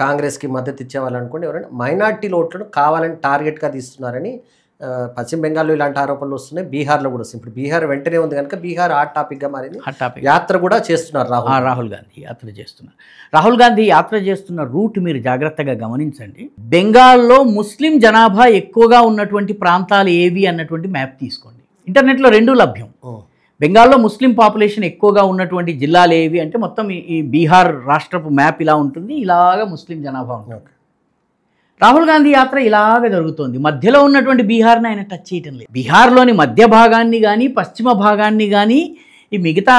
కాంగ్రెస్కి మద్దతు ఇచ్చేవాళ్ళనుకోండి, ఎవరైనా మైనార్టీ ఓట్లను కావాలని టార్గెట్గా తీస్తున్నారని పశ్చిమ బెంగాల్లో ఇలాంటి ఆరోపణలు వస్తున్నాయి. బీహార్లో కూడా వస్తుంది. ఇప్పుడు బీహార్ వెంటనే ఉంది కనుక బీహార్ హాట్ టాపిక్గా మారింది. యాత్ర కూడా చేస్తున్నారు రాహుల్ గాంధీ యాత్ర చేస్తున్నారు. రాహుల్ గాంధీ యాత్ర చేస్తున్న రూట్ మీరు జాగ్రత్తగా గమనించండి. బెంగాల్లో ముస్లిం జనాభా ఎక్కువగా ఉన్నటువంటి ప్రాంతాలు ఏవి అన్నటువంటి మ్యాప్ తీసుకోండి. ఇంటర్నెట్లో 2 లభ్యం. బెంగాల్లో ముస్లిం పాపులేషన్ ఎక్కువగా ఉన్నటువంటి జిల్లాలు ఏవి అంటే మొత్తం ఈ బీహార్ రాష్ట్రపు మ్యాప్ ఇలా ఉంటుంది. ఇలాగా ముస్లిం జనాభా ఉంటుంది. రాహుల్ గాంధీ యాత్ర ఇలాగ జరుగుతోంది. మధ్యలో ఉన్నటువంటి బీహార్ని ఆయన టచ్ చేయటం లేదు. బీహార్లోని మధ్య భాగాన్ని కానీ పశ్చిమ భాగాన్ని కానీ ఈ మిగతా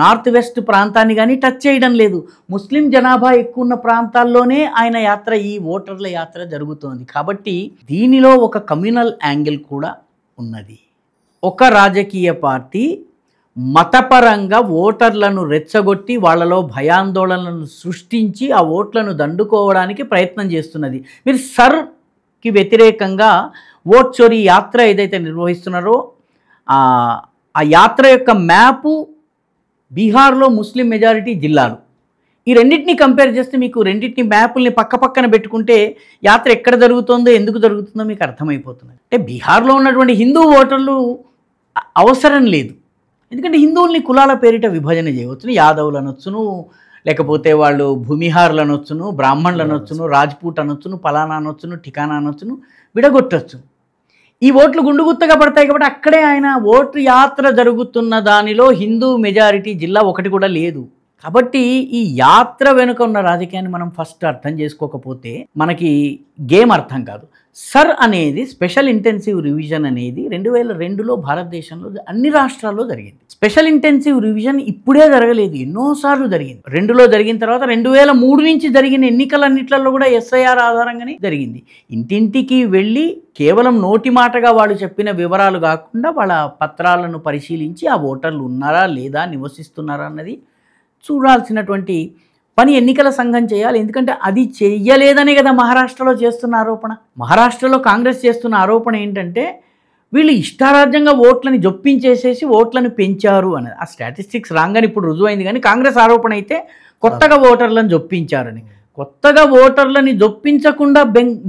నార్త్ వెస్ట్ ప్రాంతాన్ని కానీ టచ్ చేయడం లేదు. ముస్లిం జనాభా ఎక్కువ ఉన్న ప్రాంతాల్లోనే ఆయన యాత్ర, ఈ ఓటర్ల యాత్ర జరుగుతోంది. కాబట్టి దీనిలో ఒక కమ్యూనల్ యాంగిల్ కూడా ఉన్నది. ఒక రాజకీయ పార్టీ మతపరంగా ఓటర్లను రెచ్చగొట్టి వాళ్ళలో భయాందోళనలను సృష్టించి ఆ ఓట్లను దండుకోవడానికి ప్రయత్నం చేస్తున్నది. మీరు సర్కి వ్యతిరేకంగా ఓట్ చోరీ యాత్ర ఏదైతే నిర్వహిస్తున్నారో ఆ యాత్ర యొక్క మ్యాపు బీహార్లో ముస్లిం మెజారిటీ జిల్లాలు, ఈ రెండింటిని కంపేర్ చేస్తే మీకు రెండింటిని మ్యాపుల్ని పక్కపక్కన పెట్టుకుంటే యాత్ర ఎక్కడ జరుగుతుందో ఎందుకు జరుగుతుందో మీకు అర్థమైపోతుంది. అంటే బీహార్లో ఉన్నటువంటి హిందూ ఓటర్లు అవసరం లేదు. ఎందుకంటే హిందువుల్ని కులాల పేరిట విభజన చేయవచ్చును. యాదవులు అనొచ్చును, లేకపోతే వాళ్ళు భూమిహార్లు అనొచ్చును, బ్రాహ్మణులు అనొచ్చును, రాజ్పూట్ అనొచ్చును, పలానా అనొచ్చును, ఠికానా అనొచ్చును, విడగొట్టొచ్చు. ఈ ఓట్లు గుండుగుత్తగా పడతాయి. కాబట్టి అక్కడే ఆయన ఓటు యాత్ర జరుగుతున్న దానిలో హిందూ మెజారిటీ జిల్లా ఒకటి కూడా లేదు. కాబట్టి ఈ యాత్ర వెనుక ఉన్న రాజకీయాన్ని మనం ఫస్ట్ అర్థం చేసుకోకపోతే మనకి గేమ్ అర్థం కాదు. సర్ అనేది స్పెషల్ ఇంటెన్సివ్ రివిజన్ అనేది 2002లో భారతదేశంలో అన్ని రాష్ట్రాల్లో జరిగింది. స్పెషల్ ఇంటెన్సివ్ రివిజన్ ఇప్పుడే జరగలేదు, ఎన్నోసార్లు జరిగింది. 2లో జరిగిన తర్వాత 2003 నుంచి జరిగిన ఎన్నికలన్నిట్లలో కూడా ఎస్ఐఆర్ ఆధారంగానే జరిగింది. ఇంటింటికి వెళ్ళి కేవలం నోటి మాటగా వాళ్ళు చెప్పిన వివరాలు కాకుండా వాళ్ళ పత్రాలను పరిశీలించి ఆ ఓటర్లు ఉన్నారా లేదా, నివసిస్తున్నారా అన్నది చూడాల్సినటువంటి పని ఎన్నికల సంఘం చేయాలి. ఎందుకంటే అది చెయ్యలేదనే కదా మహారాష్ట్రలో చేస్తున్న ఆరోపణ. మహారాష్ట్రలో కాంగ్రెస్ చేస్తున్న ఆరోపణ ఏంటంటే వీళ్ళు ఇష్టారాజ్యంగా ఓట్లని జొప్పించేసేసి ఓట్లను పెంచారు అనేది. ఆ స్టాటిస్టిక్స్ రాంగ్ అని ఇప్పుడు రుజువైంది. కానీ కాంగ్రెస్ ఆరోపణ అయితే కొత్తగా ఓటర్లను జొప్పించారని. కొత్తగా ఓటర్లని జొప్పించకుండా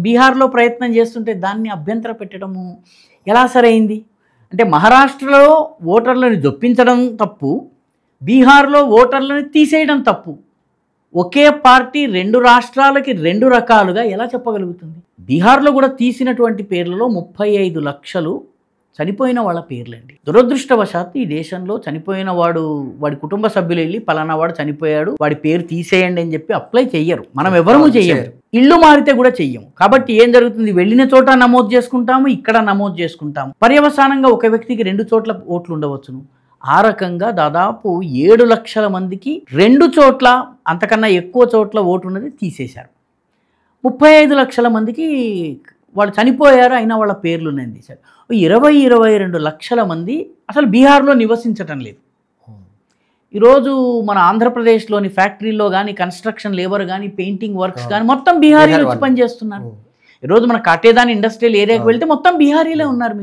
బీహార్లో ప్రయత్నం చేస్తుంటే దాన్ని అభ్యంతర పెట్టడము ఎలా సరైంది? అంటే మహారాష్ట్రలో ఓటర్లను జొప్పించడం తప్పు, బీహార్లో ఓటర్లను తీసేయడం తప్పు. ఒకే పార్టీ 2 రాష్ట్రాలకి 2 రకాలుగా ఎలా చెప్పగలుగుతుంది? బీహార్లో కూడా తీసినటువంటి పేర్లలో 35 లక్షలు చనిపోయిన వాళ్ళ పేర్లండి. దురదృష్టవశాత్తు ఈ దేశంలో చనిపోయిన వాడి కుటుంబ సభ్యులు వెళ్ళి పలానా వాడు చనిపోయాడు వాడి పేరు తీసేయండి అని చెప్పి అప్లై చెయ్యరు. మనం ఎవరము చెయ్యరు. ఇల్లు మారితే కూడా చెయ్యము. కాబట్టి ఏం జరుగుతుంది? వెళ్ళిన చోట నమోదు చేసుకుంటాము, ఇక్కడ నమోదు చేసుకుంటాము. పర్యవసానంగా ఒక వ్యక్తికి 2 చోట్ల ఓట్లు ఉండవచ్చును. ఆ రకంగా దాదాపు 7 లక్షల మందికి 2 చోట్ల అంతకన్నా ఎక్కువ చోట్ల ఓటు ఉన్నది తీసేశారు. 35 లక్షల మందికి వాళ్ళు చనిపోయారు, అయినా వాళ్ళ పేర్లు నేను తీశారు. 22 లక్షల మంది అసలు బీహార్లో నివసించటం లేదు. ఈరోజు మన ఆంధ్రప్రదేశ్లోని ఫ్యాక్టరీలో కానీ, కన్స్ట్రక్షన్ లేబర్ కానీ, పెయింటింగ్ వర్క్స్ కానీ మొత్తం బీహారీలు వచ్చి పనిచేస్తున్నారు. ఈరోజు మన కాటేదాన్ ఇండస్ట్రియల్ ఏరియాకి వెళ్తే మొత్తం బీహారీలే ఉన్నారు.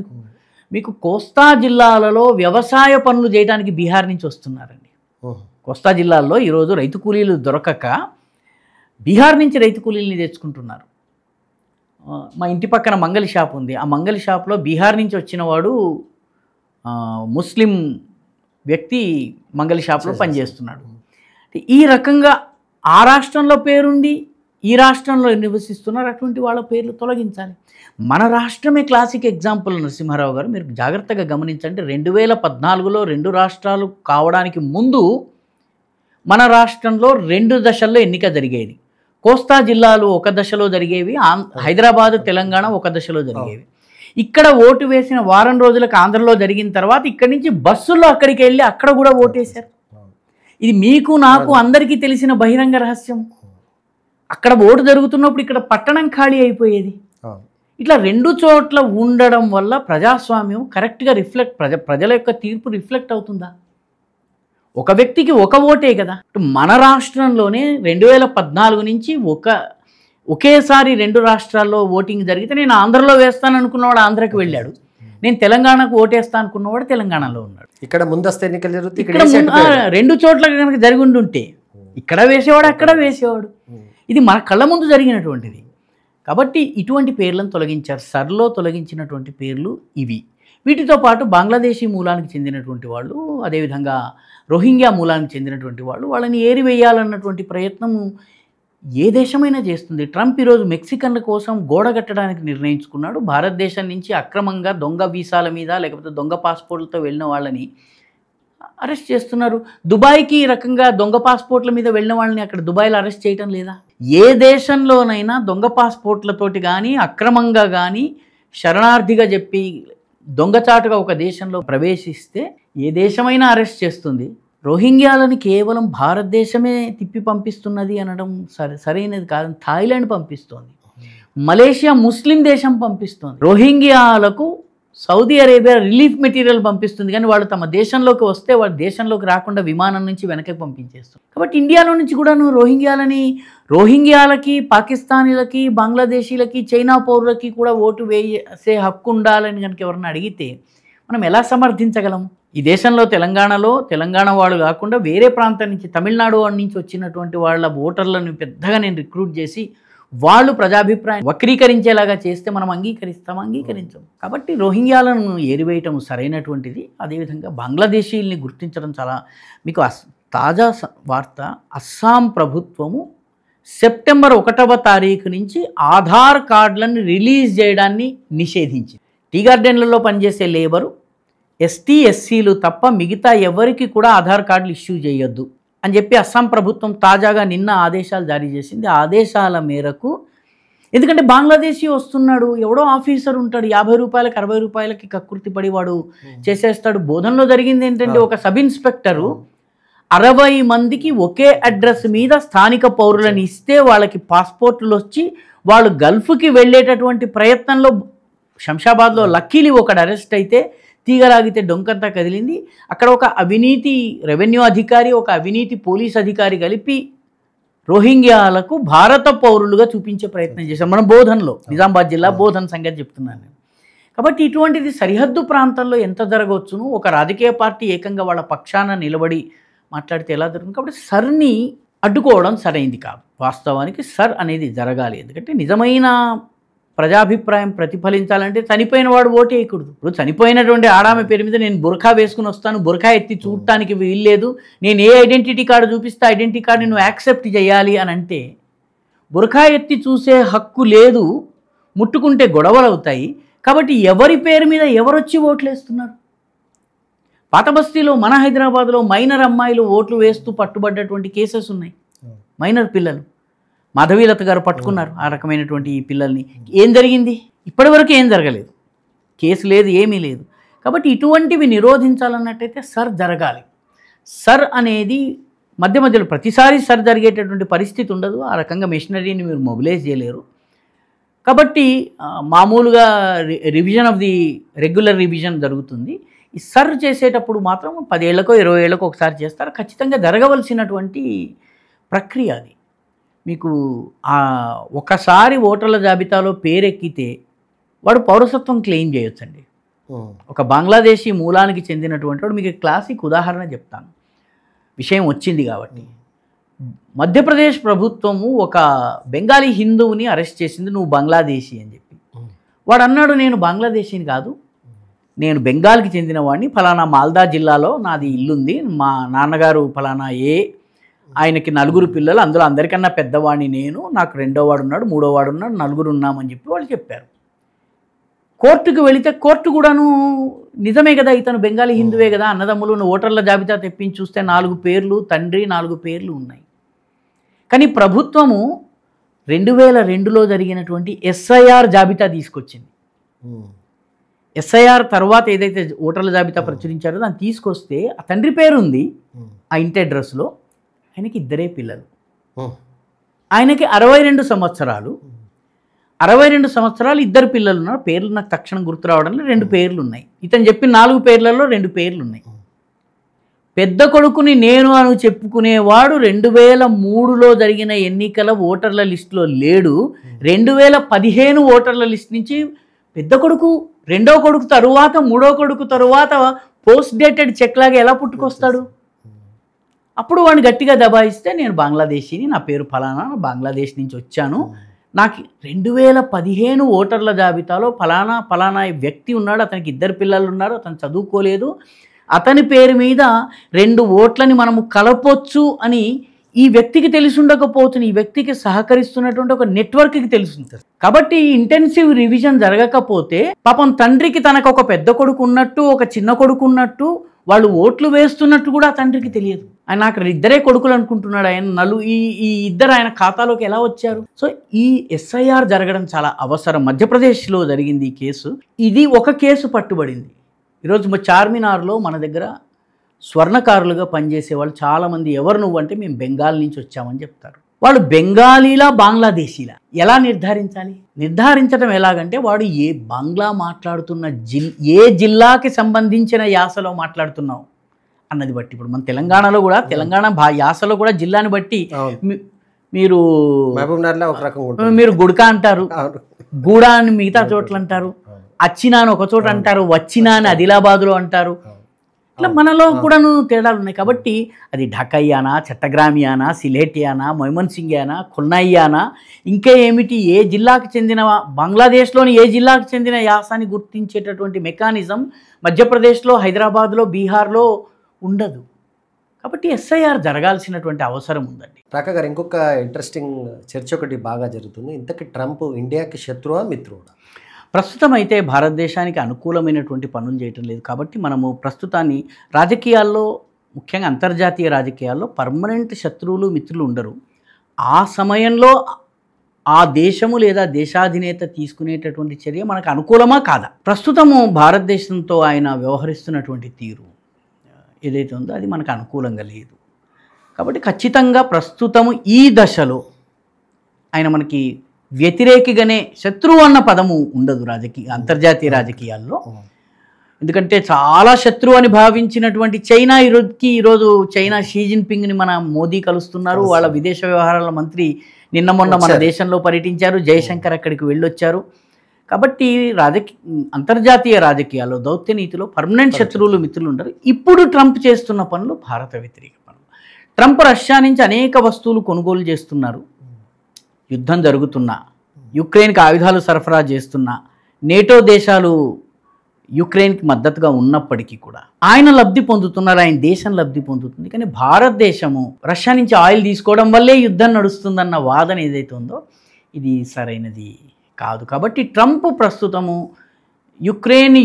మీకు కోస్తా జిల్లాలలో వ్యవసాయ పనులు చేయడానికి బీహార్ నుంచి వస్తున్నారండి. కోస్తా జిల్లాల్లో ఈరోజు రైతు కూలీలు దొరకక బీహార్ నుంచి రైతు కూలీలని తెచ్చుకుంటున్నారు. మా ఇంటి పక్కన మంగలి షాప్ ఉంది. ఆ మంగలి షాప్లో బీహార్ నుంచి వచ్చిన వాడు ముస్లిం వ్యక్తి మంగలి షాప్లో పనిచేస్తున్నాడు. ఈ రకంగా ఆ రాష్ట్రంలో పేరుంది, ఈ రాష్ట్రంలో నివసిస్తున్నారు, అటువంటి వాళ్ళ పేర్లు తొలగించాలి. మన రాష్ట్రమే క్లాసిక్ ఎగ్జాంపుల్. నరసింహారావు గారు, మీరు జాగ్రత్తగా గమనించండి. 2014లో 2 రాష్ట్రాలు కావడానికి ముందు మన రాష్ట్రంలో 2 దశల్లో ఎన్నిక జరిగేది. కోస్తా జిల్లాలు ఒక దశలో జరిగేవి, హైదరాబాద్ తెలంగాణ ఒక దశలో జరిగేవి. ఇక్కడ ఓటు వేసిన వారం రోజులకు ఆంధ్రలో జరిగిన తర్వాత ఇక్కడి నుంచి బస్సుల్లో అక్కడికి వెళ్ళి అక్కడ కూడా ఓటేశారు. ఇది మీకు నాకు అందరికీ తెలిసిన బహిరంగ రహస్యం. అక్కడ ఓటు జరుగుతున్నప్పుడు ఇక్కడ పట్టణం ఖాళీ అయిపోయేది. ఇట్లా 2 చోట్ల ఉండడం వల్ల ప్రజాస్వామ్యం కరెక్ట్గా ప్రజల యొక్క తీర్పు రిఫ్లెక్ట్ అవుతుందా? ఒక వ్యక్తికి ఒక ఓటే కదా. మన రాష్ట్రంలోనే 2014 నుంచి ఒకేసారి 2 రాష్ట్రాల్లో ఓటింగ్ జరిగితే నేను ఆంధ్రలో వేస్తాను అనుకున్నవాడు ఆంధ్రకి వెళ్ళాడు, నేను తెలంగాణకు ఓటేస్తాను అనుకున్నవాడు తెలంగాణలో ఉన్నాడు. ఇక్కడ ముందస్తు ఎన్నికలు జరుగుతాయి. ఇక్కడ 2 చోట్ల కనుక జరిగి ఉంటే ఇక్కడ వేసేవాడు, అక్కడ వేసేవాడు. ఇది మన కళ్ళ ముందు జరిగినటువంటిది. కాబట్టి ఇటువంటి పేర్లను తొలగించారు. సర్లో తొలగించినటువంటి పేర్లు ఇవి. వీటితో పాటు బంగ్లాదేశీ మూలానికి చెందినటువంటి వాళ్ళు, అదేవిధంగా రోహింగ్యా మూలానికి చెందినటువంటి వాళ్ళు, వాళ్ళని ఏరివేయాలన్నటువంటి ప్రయత్నం ఏ దేశమైనా చేస్తుంది. ట్రంప్ ఈరోజు మెక్సికన్ల కోసం గోడ కట్టడానికి నిర్ణయించుకున్నాడు. భారతదేశం నుంచి అక్రమంగా దొంగ వీసాల మీద లేకపోతే దొంగ పాస్పోర్ట్లతో వెళ్ళిన వాళ్ళని అరెస్ట్ చేస్తున్నారు. దుబాయ్కి ఈ రకంగా దొంగ పాస్పోర్ట్ల మీద వెళ్ళిన వాళ్ళని అక్కడ దుబాయ్లో అరెస్ట్ చేయటం లేదా? ఏ దేశంలోనైనా దొంగ పాస్పోర్ట్లతోటి కానీ అక్రమంగా కానీ శరణార్థిగా చెప్పి దొంగచాటుగా ఒక దేశంలో ప్రవేశిస్తే ఏ దేశమైనా అరెస్ట్ చేస్తుంది. రోహింగ్యాలని కేవలం భారతదేశమే తిప్పి పంపిస్తున్నది అనడం సరైనది కాదని థాయిలాండ్ పంపిస్తోంది, మలేషియా ముస్లిం దేశం పంపిస్తోంది. రోహింగ్యాలకు సౌదీ అరేబియా రిలీఫ్ మెటీరియల్ పంపిస్తుంది, కానీ వాళ్ళు తమ దేశంలోకి వస్తే వాళ్ళ దేశంలోకి రాకుండా విమానం నుంచి వెనక్కి పంపించేస్తుంది. కాబట్టి ఇండియాలో నుంచి కూడా రోహింగ్యాలకి పాకిస్తానీలకి బంగ్లాదేశీలకి చైనా పౌరులకి కూడా ఓటు వేసే హక్కు ఉండాలని కనుక ఎవరన్నా అడిగితే మనం ఎలా సమర్థించగలం? ఈ దేశంలో తెలంగాణ వాళ్ళు కాకుండా వేరే ప్రాంతం నుంచి తమిళనాడు నుంచి వచ్చినటువంటి వాళ్ళ ఓటర్లను పెద్దగా నేను రిక్రూట్ చేసి వాళ్ళు ప్రజాభిప్రాయం వక్రీకరించేలాగా చేస్తే మనం అంగీకరించాం. కాబట్టి రోహింగ్యాలను ఏరివేయటం సరైనటువంటిది. అదేవిధంగా బంగ్లాదేశీల్ని గుర్తించడం చాలా. మీకు తాజా వార్త, అస్సాం ప్రభుత్వము సెప్టెంబర్ 1వ తారీఖు నుంచి ఆధార్ కార్డులను రిలీజ్ చేయడాన్ని నిషేధించింది. టీ గార్డెన్లలో పనిచేసే లేబరు, ఎస్టీ ఎస్సీలు తప్ప మిగతా ఎవరికి కూడా ఆధార్ కార్డులు ఇష్యూ చేయొద్దు అని చెప్పి అస్సాం ప్రభుత్వం తాజాగా నిన్న ఆదేశాలు జారీ చేసింది. ఆ ఆదేశాల మేరకు, ఎందుకంటే బంగ్లాదేశీ వస్తున్నాడు, ఎవడో ఆఫీసర్ ఉంటాడు, 50 రూపాయలకి 60 రూపాయలకి కక్కుర్తిపడి వాడు చేసేస్తాడు. బోధనలో జరిగింది ఏంటంటే, ఒక సబ్ ఇన్స్పెక్టరు 60 మందికి ఒకే అడ్రస్ మీద స్థానిక పౌరులను ఇస్తే వాళ్ళకి పాస్పోర్టులు వచ్చి వాళ్ళు గల్ఫ్కి వెళ్ళేటటువంటి ప్రయత్నంలో శంషాబాద్లో లక్కీలి ఒకడు అరెస్ట్ అయితే తీగలాగితే డొంకంతా కదిలింది. అక్కడ ఒక అవినీతి రెవెన్యూ అధికారి, ఒక అవినీతి పోలీస్ అధికారి కలిపి రోహింగ్యాలకు భారత పౌరులుగా చూపించే ప్రయత్నం చేశాం. మన బోధన్లో, నిజామాబాద్ జిల్లా బోధన్ సంగతి చెప్తున్నాను నేను. కాబట్టి ఇటువంటిది సరిహద్దు ప్రాంతంలో ఎంత జరగవచ్చును? ఒక రాజకీయ పార్టీ ఏకంగా వాళ్ళ పక్షాన నిలబడి మాట్లాడితే ఎలా జరుగుతుంది? కాబట్టి సర్ని అడ్డుకోవడం సరైంది కాదు. వాస్తవానికి సర్ అనేది జరగాలి. ఎందుకంటే నిజమైన ప్రజాభిప్రాయం ప్రతిఫలించాలంటే చనిపోయిన వాడు ఓటు వేయకూడదు. ఇప్పుడు చనిపోయినటువంటి ఆడామె పేరు మీద నేను బురఖా వేసుకుని వస్తాను, బురఖా ఎత్తి చూడటానికి వీల్లేదు, నేను ఏ ఐడెంటిటీ కార్డు చూపిస్తే ఐడెంటిటీ కార్డు నువ్వు యాక్సెప్ట్ చేయాలి అని అంటే బురఖా ఎత్తి చూసే హక్కు లేదు, ముట్టుకుంటే గొడవలు అవుతాయి. కాబట్టి ఎవరి పేరు మీద ఎవరొచ్చి ఓట్లు వేస్తున్నారు? పాత బస్తీలో మన హైదరాబాద్లో మైనర్ అమ్మాయిలు ఓట్లు వేస్తూ పట్టుబడ్డటువంటి కేసెస్ ఉన్నాయి. మైనర్ పిల్లలు మాధవీలత గారు పట్టుకున్నారు ఆ రకమైనటువంటి ఈ పిల్లల్ని. ఏం జరిగింది? ఇప్పటివరకు ఏం జరగలేదు, కేసు లేదు, ఏమీ లేదు. కాబట్టి ఇటువంటివి నిరోధించాలన్నట్టయితే సర్ జరగాలి. సర్ అనేది మధ్య మధ్యలో ప్రతిసారి సర్ జరిగేటటువంటి పరిస్థితి ఉండదు. ఆ రకంగా మెషినరీని మీరు మొబిలైజ్ చేయలేరు. కాబట్టి మామూలుగా revision of the regular revision జరుగుతుంది. ఈ సర్ చేసేటప్పుడు మాత్రం 10 ఏళ్లకో 20 ఏళ్లకో ఒకసారి చేస్తారు. ఖచ్చితంగా జరగవలసినటువంటి ప్రక్రియ అది. మీకు ఒకసారి ఓటర్ల జాబితాలో పేరెక్కితే వాడు పౌరసత్వం క్లెయిమ్ చేయొచ్చండి. ఒక బంగ్లాదేశీ మూలానికి చెందినటువంటి వాడు, మీకు క్లాసిక్ ఉదాహరణ చెప్తాను, విషయం వచ్చింది కాబట్టి. మధ్యప్రదేశ్ ప్రభుత్వము ఒక బెంగాలీ హిందువుని అరెస్ట్ చేసింది, నువ్వు బంగ్లాదేశీ అని చెప్పి. వాడు అన్నాడు, నేను బంగ్లాదేశీని కాదు, నేను బెంగాల్కి చెందిన వాడిని, ఫలానా మాల్దా జిల్లాలో నాది ఇల్లుంది, మా నాన్నగారు ఫలానా ఆయనకి 4 పిల్లలు, అందులో అందరికన్నా పెద్దవాడిని నేను, నాకు 2వ వాడు ఉన్నాడు, 3వ వాడు ఉన్నాడు, 4 ఉన్నామని చెప్పి వాళ్ళు చెప్పారు. కోర్టుకు వెళితే కోర్టు కూడాను నిజమే కదా, ఇతను బెంగాలీ హిందువే కదా, అన్నదమ్ములు ఓటర్ల జాబితా తెప్పించి చూస్తే 4 పేర్లు, తండ్రి 4 పేర్లు ఉన్నాయి. కానీ ప్రభుత్వము 2002లో జరిగినటువంటి SIR జాబితా తీసుకొచ్చింది. SIR తర్వాత ఏదైతే ఓటర్ల జాబితా ప్రచురించారో దాన్ని తీసుకొస్తే ఆ తండ్రి పేరు ఉంది ఆ ఇంటి అడ్రస్లో. ఆయనకి 2 పిల్లలు, ఆయనకి 62 సంవత్సరాలు. 62 సంవత్సరాలు 2 పిల్లలు ఉన్నారు. పేర్లు నాకు తక్షణం గుర్తు రావడంలో 2 పేర్లు ఉన్నాయి. ఇతను చెప్పిన 4 పేర్లలో 2 పేర్లు ఉన్నాయి. పెద్ద కొడుకుని నేను అని చెప్పుకునేవాడు 2003లో జరిగిన ఎన్నికల ఓటర్ల లిస్టులో లేడు. 2015 ఓటర్ల లిస్ట్ నుంచి పెద్ద కొడుకు, 2వ కొడుకు తరువాత 3వ కొడుకు తరువాత పోస్ట్ డేటెడ్ చెక్ లాగా ఎలా పుట్టుకొస్తాడు? అప్పుడు వాడిని గట్టిగా దబాయిస్తే, నేను బంగ్లాదేశీని, నా పేరు ఫలానా, బంగ్లాదేశ్ నుంచి వచ్చాను, నాకు 2015 ఓటర్ల జాబితాలో ఫలానా వ్యక్తి ఉన్నాడు, అతనికి 2 పిల్లలు ఉన్నారు, అతను చదువుకోలేదు, అతని పేరు మీద 2 ఓట్లని మనము కలపొచ్చు అని ఈ వ్యక్తికి తెలిసి ఉండకపోతుంది, ఈ వ్యక్తికి సహకరిస్తున్నటువంటి ఒక నెట్వర్క్కి తెలుసుంటుంది. కాబట్టి ఇంటెన్సివ్ రివిజన్ జరగకపోతే పాపం తండ్రికి తనకు ఒక పెద్ద కొడుకు ఉన్నట్టు, ఒక చిన్న కొడుకు ఉన్నట్టు, వాళ్ళు ఓట్లు వేస్తున్నట్టు కూడా తండ్రికి తెలియదు. ఆయన నాకు 2 కొడుకులు అనుకుంటున్నాడు, ఆయన ఈ 2 ఆయన ఖాతాలోకి ఎలా వచ్చారు? సో ఈ SIR జరగడం చాలా అవసరం. మధ్యప్రదేశ్లో జరిగింది ఈ కేసు. ఇది ఒక కేసు పట్టుబడింది. ఈరోజు చార్మినార్లో మన దగ్గర స్వర్ణకారులుగా పనిచేసే వాళ్ళు చాలామంది, ఎవరు నువ్వు అంటే మేము బెంగాల్ నుంచి వచ్చామని చెప్తారు. వాళ్ళు బెంగాలీలా బంగ్లాదేశీలా ఎలా నిర్ధారించాలి? నిర్ధారించడం ఎలాగంటే వాడు బంగ్లా మాట్లాడుతున్న ఏ జిల్లాకి సంబంధించిన యాసలో మాట్లాడుతున్నావు అన్నది బట్టి. ఇప్పుడు మన తెలంగాణలో కూడా తెలంగాణ యాసలో కూడా జిల్లాని బట్టి మీరు గుడక అంటారు, గూడా అని మిగతా చోట్ల అంటారు, అచ్చినా అని ఒక చోట అంటారు, వచ్చినా అని ఆదిలాబాద్లో అంటారు. ఇట్లా మనలో కూడాను తేడాలు ఉన్నాయి. కాబట్టి అది ఢకయ్యానా, చట్టగ్రామియానా, సిలేటియానా, మొహమ్మన్సింగియానా, ఖుల్నాయియానా, ఇంకా ఏమిటి, ఏ జిల్లాకు చెందిన, బంగ్లాదేశ్లోని ఏ జిల్లాకు చెందిన యాసాని గుర్తించేటటువంటి మెకానిజం మధ్యప్రదేశ్లో, హైదరాబాద్లో, బీహార్లో ఉండదు. కాబట్టి SIR జరగాల్సినటువంటి అవసరం ఉందండి. రాకా గారు, ఇంకొక ఇంట్రెస్టింగ్ చర్చ ఒకటి బాగా జరుగుతుంది. ఇంతకీ ట్రంప్ ఇండియాకి శత్రువా మిత్రుడా? ప్రస్తుతం అయితే భారతదేశానికి అనుకూలమైనటువంటి పనులు చేయటం లేదు. కాబట్టి మనము ప్రస్తుతాన్ని రాజకీయాల్లో, ముఖ్యంగా అంతర్జాతీయ రాజకీయాల్లో పర్మనెంట్ శత్రువులు మిత్రులు ఉండరు. ఆ సమయంలో ఆ దేశము లేదా దేశాధినేత తీసుకునేటటువంటి చర్య మనకు అనుకూలమా కాదా? ప్రస్తుతము భారతదేశంతో ఆయన వ్యవహరిస్తున్నటువంటి తీరు ఏదైతే ఉందో అది మనకు అనుకూలంగా లేదు. కాబట్టి ఖచ్చితంగా ప్రస్తుతము ఈ దశలో ఆయన మనకి వ్యతిరేకిగానే, శత్రువు అన్న పదము ఉండదు అంతర్జాతీయ రాజకీయాల్లో. ఎందుకంటే చాలా శత్రువు అని భావించినటువంటి చైనా ఈరోజు చైనా షీ జిన్పింగ్ని మన మోదీ కలుస్తున్నారు. వాళ్ళ విదేశ వ్యవహారాల మంత్రి మొన్న మన దేశంలో పర్యటించారు, జయశంకర్ అక్కడికి వెళ్ళొచ్చారు. కాబట్టి అంతర్జాతీయ రాజకీయాల్లో, దౌత్య నీతిలో పర్మనెంట్ శత్రువులు మిత్రులు ఉండరు. ఇప్పుడు ట్రంప్ చేస్తున్న పనులు భారత వ్యతిరేక పనులు. ట్రంప్ రష్యా నుంచి అనేక వస్తువులు కొనుగోలు చేస్తున్నారు. యుద్ధం జరుగుతున్నా, యుక్రెయిన్కి ఆయుధాలు సరఫరా చేస్తున్నా, నేటో దేశాలు యుక్రెయిన్కి మద్దతుగా ఉన్నప్పటికీ కూడా ఆయన లబ్ధి పొందుతున్నారు, ఆయన దేశం లబ్ధి పొందుతుంది. కానీ భారతదేశము రష్యా నుంచి ఆయిల్ తీసుకోవడం వల్లే యుద్ధం నడుస్తుందన్న వాదన ఏదైతే ఉందో ఇది సరైనది కాదు. కాబట్టి ట్రంప్ ప్రస్తుతము యుక్రెయిన్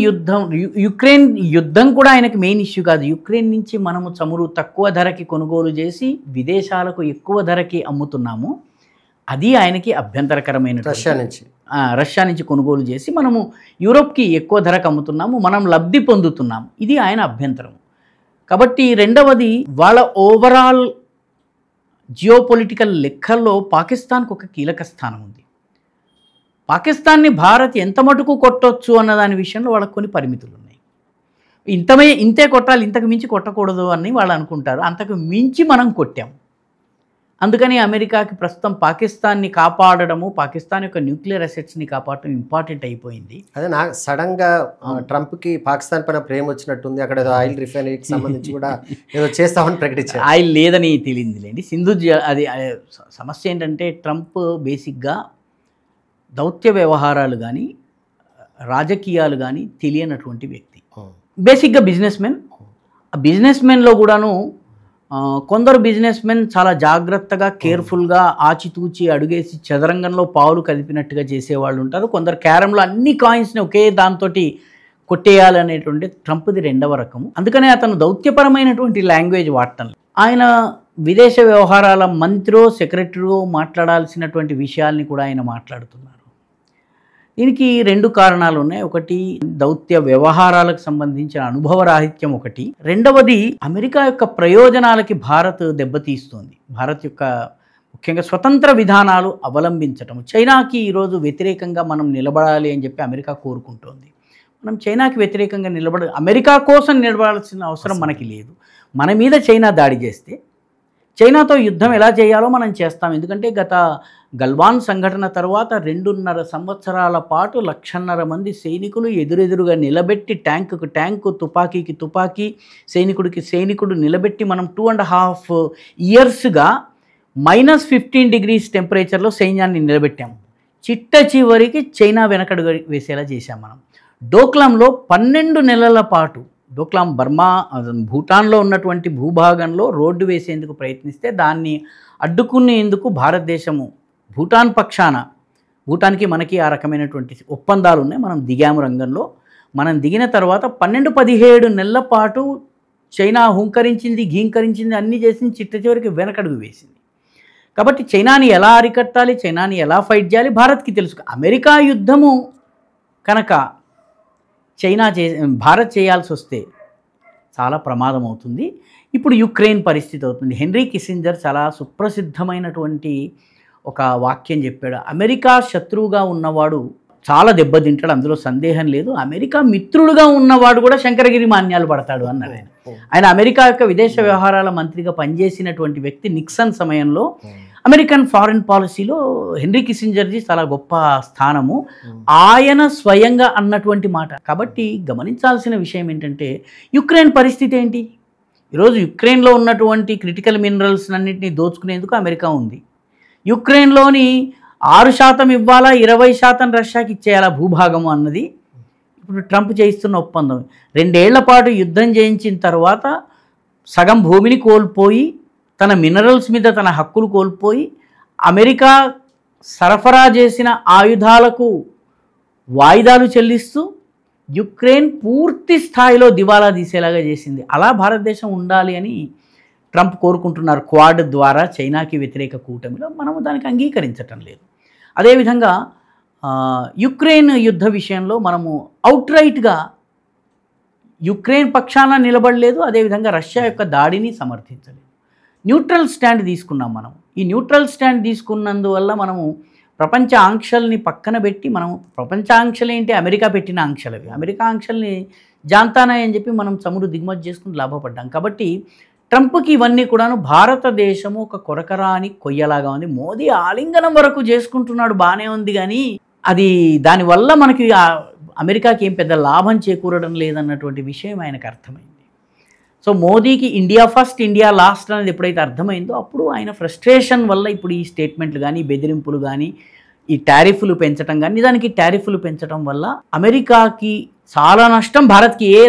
యుద్ధం కూడా ఆయనకి మెయిన్ ఇష్యూ కాదు. యుక్రెయిన్ నుంచి మనము చమురు తక్కువ ధరకి కొనుగోలు చేసి విదేశాలకు ఎక్కువ ధరకి అమ్ముతున్నాము, అది ఆయనకి అభ్యంతరకరమైన. రష్యా నుంచి కొనుగోలు చేసి మనము యూరోప్కి ఎక్కువ ధరకు అమ్ముతున్నాము, మనం లబ్ధి పొందుతున్నాము. ఇది ఆయన అభ్యంతరం. కాబట్టి రెండవది, వాళ్ళ ఓవరాల్ జియోపొలిటికల్ లెక్కల్లో పాకిస్తాన్కు ఒక కీలక స్థానం ఉంది. పాకిస్తాన్ని భారత్ ఎంత మటుకు కొట్టొచ్చు అన్న దాని విషయంలో వాళ్ళకు కొన్ని పరిమితులు ఉన్నాయి. ఇంతే కొట్టాలి, ఇంతకు మించి కొట్టకూడదు అని వాళ్ళు అనుకుంటారు. అంతకు మించి మనం కొట్టాం. అందుకని అమెరికాకి ప్రస్తుతం పాకిస్తాన్ని కాపాడడము, పాకిస్తాన్ యొక్క న్యూక్లియర్ అసెట్స్ని కాపాడటం ఇంపార్టెంట్ అయిపోయింది. అదే నాకు సడన్గా ట్రంప్కి పాకిస్తాన్ పైన ప్రేమ వచ్చినట్టుంది. అక్కడ ఏదో ఆయిల్ రిఫైనరీకి సంబంధించి కూడా ఏదో చేస్తామని ప్రకటించారు. ఆయిల్ లేదని తెలియదులేండి. అది సమస్య ఏంటంటే, ట్రంప్ బేసిక్గా దౌత్య వ్యవహారాలు కానీ రాజకీయాలు కానీ తెలియనటువంటి వ్యక్తి. బేసిక్గా బిజినెస్ మెన్లో కూడాను కొందరు బిజినెస్ మెన్ చాలా జాగ్రత్తగా కేర్ఫుల్గా ఆచితూచి అడుగేసి చదరంగంలో పావులు కదిపినట్టుగా చేసేవాళ్ళు ఉంటారు. కొందరు క్యారంలో అన్ని కాయిన్స్ని ఒకే దాంతో కొట్టేయాలనేటువంటి ట్రంప్ది రెండవ రకము. అందుకనే అతను దౌత్యపరమైనటువంటి లాంగ్వేజ్ వాడటం. ఆయన విదేశ వ్యవహారాల మంత్రో సెక్రటరీయో మాట్లాడాల్సినటువంటి విషయాల్ని కూడా ఆయన మాట్లాడుతున్నారు. దీనికి రెండు కారణాలు ఉన్నాయి. ఒకటి, దౌత్య వ్యవహారాలకు సంబంధించిన అనుభవరాహిత్యం ఒకటి. రెండవది, అమెరికా యొక్క ప్రయోజనాలకి భారత్ దెబ్బతీస్తుంది. భారత్ యొక్క ముఖ్యంగా స్వతంత్ర విధానాలు అవలంబించటం. చైనాకి ఈరోజు వ్యతిరేకంగా మనం నిలబడాలి అని చెప్పి అమెరికా కోరుకుంటోంది. మనం చైనాకి వ్యతిరేకంగా అమెరికా కోసం నిలబడాల్సిన అవసరం మనకి లేదు. మన మీద చైనా దాడి చేస్తే చైనాతో యుద్ధం ఎలా చేయాలో మనం చేస్తాం. ఎందుకంటే గత గల్వాన్ సంఘటన తర్వాత 2.5 సంవత్సరాల పాటు 1,50,000 మంది సైనికులు ఎదురెదురుగా నిలబెట్టి, ట్యాంకుకు ట్యాంకు, తుపాకీకి తుపాకీ, సైనికుడికి సైనికుడు నిలబెట్టి మనం 2.5 ఇయర్స్గా -15 degrees టెంపరేచర్లో సైన్యాన్ని నిలబెట్టాము. చిట్ట చివరికి చైనా వెనకడుగు వేసేలా చేశాం. మనం డోక్లాంలో 12 నెలల పాటు, డోక్లాం బర్మా భూటాన్లో ఉన్నటువంటి భూభాగంలో రోడ్డు వేసేందుకు ప్రయత్నిస్తే దాన్ని అడ్డుకునేందుకు భారతదేశము భూటాన్ పక్షాన, భూటాన్కి మనకి ఆ రకమైనటువంటి ఒప్పందాలు ఉన్నాయి, మనం దిగాము రంగంలో. మనం దిగిన తర్వాత 12-17 నెలల పాటు చైనా హుంకరించింది, గీంకరించింది, అన్నీ చేసింది, చిట్ట చివరికి వెనకడుగు వేసింది. కాబట్టి చైనాని ఎలా అరికట్టాలి, చైనాని ఎలా ఫైట్ చేయాలి భారత్కి తెలుసు. అమెరికా యుద్ధము కనుక భారత్ చేయాల్సి వస్తే చాలా ప్రమాదం అవుతుంది. ఇప్పుడు యుక్రెయిన్ పరిస్థితి అవుతుంది. హెన్రీ కిస్సింజర్ చాలా సుప్రసిద్ధమైనటువంటి ఒక వాక్యం చెప్పాడు. అమెరికా శత్రువుగా ఉన్నవాడు చాలా దెబ్బతింటాడు, అందులో సందేహం లేదు. అమెరికా మిత్రుడుగా ఉన్నవాడు కూడా శంకరగిరి మాన్యాలు పడతాడు అన్నారు ఆయన. ఆయన అమెరికా యొక్క విదేశ వ్యవహారాల మంత్రిగా పనిచేసినటువంటి వ్యక్తి. నిక్సన్ సమయంలో అమెరికన్ ఫారిన్ పాలసీలో హెన్రీ కిస్సింజర్ది చాలా గొప్ప స్థానము. ఆయన స్వయంగా అన్నటువంటి మాట. కాబట్టి గమనించాల్సిన విషయం ఏంటంటే, యుక్రెయిన్ పరిస్థితి ఏంటి? ఈరోజు యుక్రెయిన్లో ఉన్నటువంటి క్రిటికల్ మినరల్స్ అన్నింటినీ దోచుకునేందుకు అమెరికా ఉంది. యుక్రెయిన్లోని 6% ఇవ్వాలా, 20% రష్యాకి ఇచ్చేయాలా భూభాగము అన్నది ఇప్పుడు ట్రంప్ చేయిస్తున్న ఒప్పందం. 2 ఏళ్ల పాటు యుద్ధం చేయించిన తర్వాత సగం భూమిని కోల్పోయి, తన మినరల్స్ మీద తన హక్కులు కోల్పోయి, అమెరికా సరఫరా చేసిన ఆయుధాలకు వాయిదాలు చెల్లిస్తూ యుక్రెయిన్ పూర్తి స్థాయిలో దివాలా తీసేలాగా చేసింది. అలా భారతదేశం ఉండాలి అని ట్రంప్ కోరుకుంటున్నారు. క్వాడ్ ద్వారా చైనాకి వ్యతిరేక కూటమిలో మనము దానికి అంగీకరించటం లేదు. అదేవిధంగా యుక్రెయిన్ యుద్ధ విషయంలో మనము అవుట్రైట్గా యుక్రెయిన్ పక్షాన నిలబడలేదు, అదేవిధంగా రష్యా యొక్క దాడిని సమర్థించలేదు. న్యూట్రల్ స్టాండ్ తీసుకున్నాం మనం. ఈ న్యూట్రల్ స్టాండ్ తీసుకున్నందువల్ల మనము ప్రపంచ ఆంక్షల్ని పక్కన పెట్టి, మనము ప్రపంచ ఆంక్షలు ఏంటి, అమెరికా పెట్టిన ఆంక్షలు అవి. అమెరికా ఆంక్షల్ని జాంతానాయి అని చెప్పి మనం చమురు దిగుమతి చేసుకుని లాభపడ్డాం. కాబట్టి ట్రంప్కి ఇవన్నీ కూడాను భారతదేశము ఒక కొరకరాని కొయ్యలాగా ఉంది. మోదీ ఆలింగనం వరకు చేసుకుంటున్నాడు, బాగానే ఉంది, కానీ అది దానివల్ల మనకి అమెరికాకి ఏం పెద్ద లాభం చేకూరడం లేదన్నటువంటి విషయం ఆయనకు అర్థమైంది. సో మోదీకి ఇండియా ఫస్ట్ ఇండియా లాస్ట్ అనేది ఎప్పుడైతే అర్థమైందో అప్పుడు ఆయన ఫ్రస్ట్రేషన్ వల్ల ఇప్పుడు ఈ స్టేట్మెంట్లు కానీ, బెదిరింపులు కానీ, ఈ టారిఫ్లు పెంచడం కానీ, నిజానికి టారిఫ్లు పెంచడం వల్ల అమెరికాకి చాలా నష్టం, భారత్కి ఏ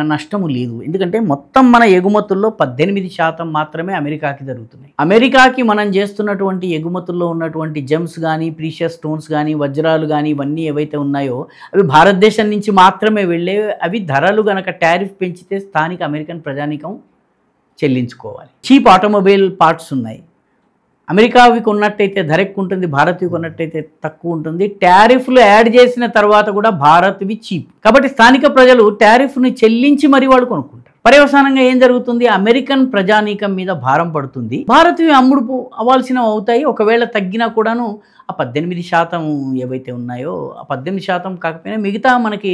నష్టము లేదు. ఎందుకంటే మొత్తం మన ఎగుమతుల్లో 18% మాత్రమే అమెరికాకి జరుగుతున్నాయి. అమెరికాకి మనం చేస్తున్నటువంటి ఎగుమతుల్లో ఉన్నటువంటి జెమ్స్ కానీ, ప్రీషియస్ స్టోన్స్ కానీ, వజ్రాలు కానీ, ఇవన్నీ ఏవైతే ఉన్నాయో అవి భారతదేశం నుంచి మాత్రమే వెళ్ళే. అవి ధరలు గనక టారిఫ్ పెంచితే స్థానిక అమెరికన్ ప్రజానీకం చెల్లించుకోవాలి. చీప్ ఆటోమొబైల్ పార్ట్స్ ఉన్నాయి, అమెరికావికి ఉన్నట్టయితే ధర ఎక్కువ ఉంటుంది, భారత్కి ఉన్నట్టయితే తక్కువ ఉంటుంది. టారిఫ్లు యాడ్ చేసిన తర్వాత కూడా భారత్వి చీప్. కాబట్టి స్థానిక ప్రజలు టారిఫ్ని చెల్లించి మరీ వాళ్ళు కొనుక్కుంటారు. పర్యవసానంగా ఏం జరుగుతుంది? అమెరికన్ ప్రజానీకం మీద భారం పడుతుంది. భారత్వి అమ్ముడు అవ్వాల్సినవి అవుతాయి. ఒకవేళ తగ్గినా కూడాను ఆ 18% ఏవైతే ఉన్నాయో ఆ 18% కాకపోయినా మిగతా మనకి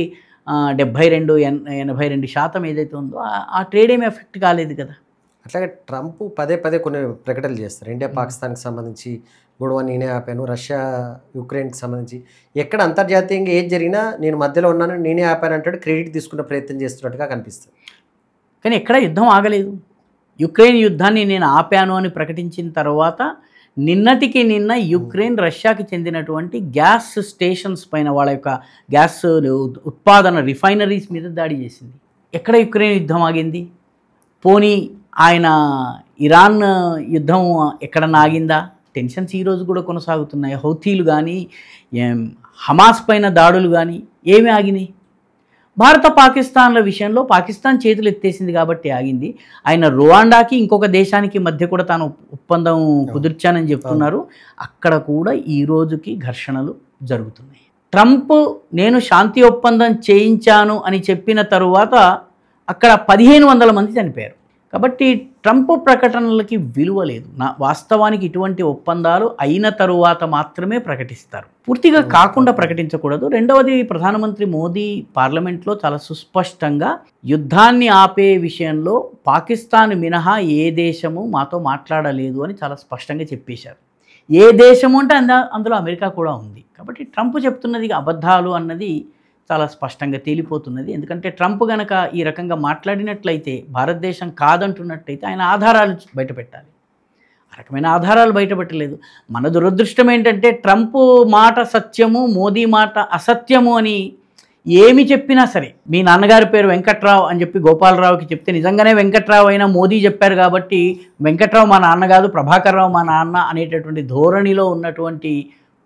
72-82% ఏదైతే ఉందో ఆ ట్రేడ్ ఏమి ఎఫెక్ట్ కాలేదు కదా. అట్లాగే ట్రంప్ పదే పదే కొన్ని ప్రకటనలు చేస్తారు. ఇండియా పాకిస్తాన్కి సంబంధించి గొడవ నేనే ఆపాను, రష్యా యుక్రెయిన్కి సంబంధించి ఎక్కడ అంతర్జాతీయంగా ఏది జరిగినా నేను మధ్యలో ఉన్నాను, నేనే ఆపాను అంటాడు. క్రెడిట్ తీసుకునే ప్రయత్నం చేస్తున్నట్టుగా కనిపిస్తుంది. కానీ ఎక్కడ యుద్ధం ఆగలేదు. యుక్రెయిన్ యుద్ధాన్ని నేను ఆపాను అని ప్రకటించిన తర్వాత నిన్నటికి నిన్న యుక్రెయిన్ రష్యాకి చెందినటువంటి గ్యాస్ స్టేషన్స్ పైన, వాళ్ళ యొక్క గ్యాస్ ఉత్పాదన రిఫైనరీస్ మీద దాడి చేసింది. ఎక్కడ యుక్రెయిన్ యుద్ధం ఆగింది? పోనీ ఆయన ఇరాన్ యుద్ధం ఎక్కడన్నా ఆగిందా? టెన్షన్స్ ఈరోజు కూడా కొనసాగుతున్నాయి. హౌతీలు కానీ హమాస్ పైన దాడులు కానీ ఏమి ఆగినాయి? భారత పాకిస్తాన్ల విషయంలో పాకిస్తాన్ చేతులు ఎత్తేసింది కాబట్టి ఆగింది. ఆయన రువాండాకి ఇంకొక దేశానికి మధ్య కూడా తాను ఒప్పందం కుదిర్చానని చెప్తున్నారు. అక్కడ కూడా ఈ రోజుకి ఘర్షణలు జరుగుతున్నాయి. ట్రంప్ నేను శాంతి ఒప్పందం చేయించాను అని చెప్పిన తరువాత అక్కడ 1500 మంది చనిపోయారు. కాబట్టి ట్రంప్ ప్రకటనలకి విలువ లేదు. వాస్తవానికి ఇటువంటి ఒప్పందాలు అయిన తరువాత మాత్రమే ప్రకటిస్తారు, పూర్తిగా కాకుండా ప్రకటించకూడదు. రెండవది, ప్రధానమంత్రి మోదీ పార్లమెంట్లో చాలా సుస్పష్టంగా యుద్ధాన్ని ఆపే విషయంలో పాకిస్తాన్ మినహా ఏ దేశము మాతో మాట్లాడలేదు అని చాలా స్పష్టంగా చెప్పేశారు. ఏ దేశము అంటే అందులో అమెరికా కూడా ఉంది. కాబట్టి ట్రంప్ చెప్తున్నది అబద్ధాలు అన్నది చాలా స్పష్టంగా తేలిపోతున్నది. ఎందుకంటే ట్రంప్ గనక ఈ రకంగా మాట్లాడినట్లయితే, భారతదేశం కాదంటున్నట్టయితే ఆయన ఆధారాలు బయటపెట్టాలి. ఆ రకమైన ఆధారాలు బయటపెట్టలేదు. మన దురదృష్టం ఏంటంటే ట్రంప్ మాట సత్యము, మోదీ మాట అసత్యము అని ఏమి చెప్పినా సరే, మీ నాన్నగారి పేరు వెంకట్రావు అని చెప్పి గోపాలరావుకి చెప్తే నిజంగానే వెంకట్రావు అయినా మోదీ చెప్పారు కాబట్టి వెంకట్రావు మా నాన్న కాదు, ప్రభాకర్ రావు మా నాన్న అనేటటువంటి ధోరణిలో ఉన్నటువంటి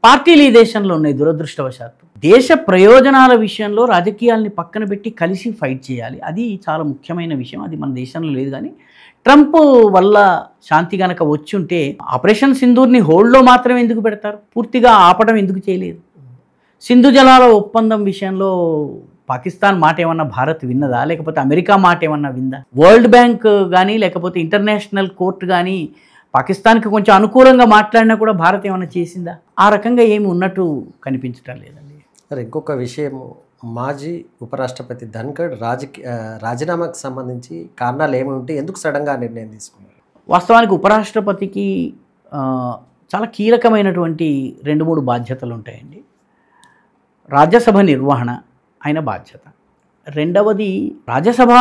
పార్టీలు ఈ దేశంలో ఉన్నాయి దురదృష్టవశాత్తు. దేశ ప్రయోజనాల విషయంలో రాజకీయాల్ని పక్కన పెట్టి కలిసి ఫైట్ చేయాలి. అది చాలా ముఖ్యమైన విషయం. అది మన దేశంలో లేదు. కానీ ట్రంప్ వల్ల శాంతి కనుక వచ్చి ఉంటే ఆపరేషన్ సింధూర్ని హోల్డ్లో మాత్రమే ఎందుకు పెడతారు? పూర్తిగా ఆపడం ఎందుకు చేయలేదు? సింధు జలాల ఒప్పందం విషయంలో పాకిస్తాన్ మాట ఏమన్నా భారత్ విన్నదా? లేకపోతే అమెరికా మాట ఏమన్నా విందా? వరల్డ్ బ్యాంక్ కానీ లేకపోతే ఇంటర్నేషనల్ కోర్టు కానీ పాకిస్తాన్కి కొంచెం అనుకూలంగా మాట్లాడినా కూడా భారత్ ఏమైనా చేసిందా? ఆ రకంగా ఏమి ఉన్నట్టు కనిపించడం లేదండి. మరి ఇంకొక విషయం, మాజీ ఉపరాష్ట్రపతి ధన్ఖడ్ రాజీనామాకు సంబంధించి కారణాలు ఏమి ఉంటే ఎందుకు సడన్గా నిర్ణయం తీసుకున్నారు? వాస్తవానికి ఉపరాష్ట్రపతికి చాలా కీలకమైనటువంటి 2-3 బాధ్యతలు ఉంటాయండి. రాజ్యసభ నిర్వహణ ఆయన బాధ్యత. రెండవది రాజ్యసభ,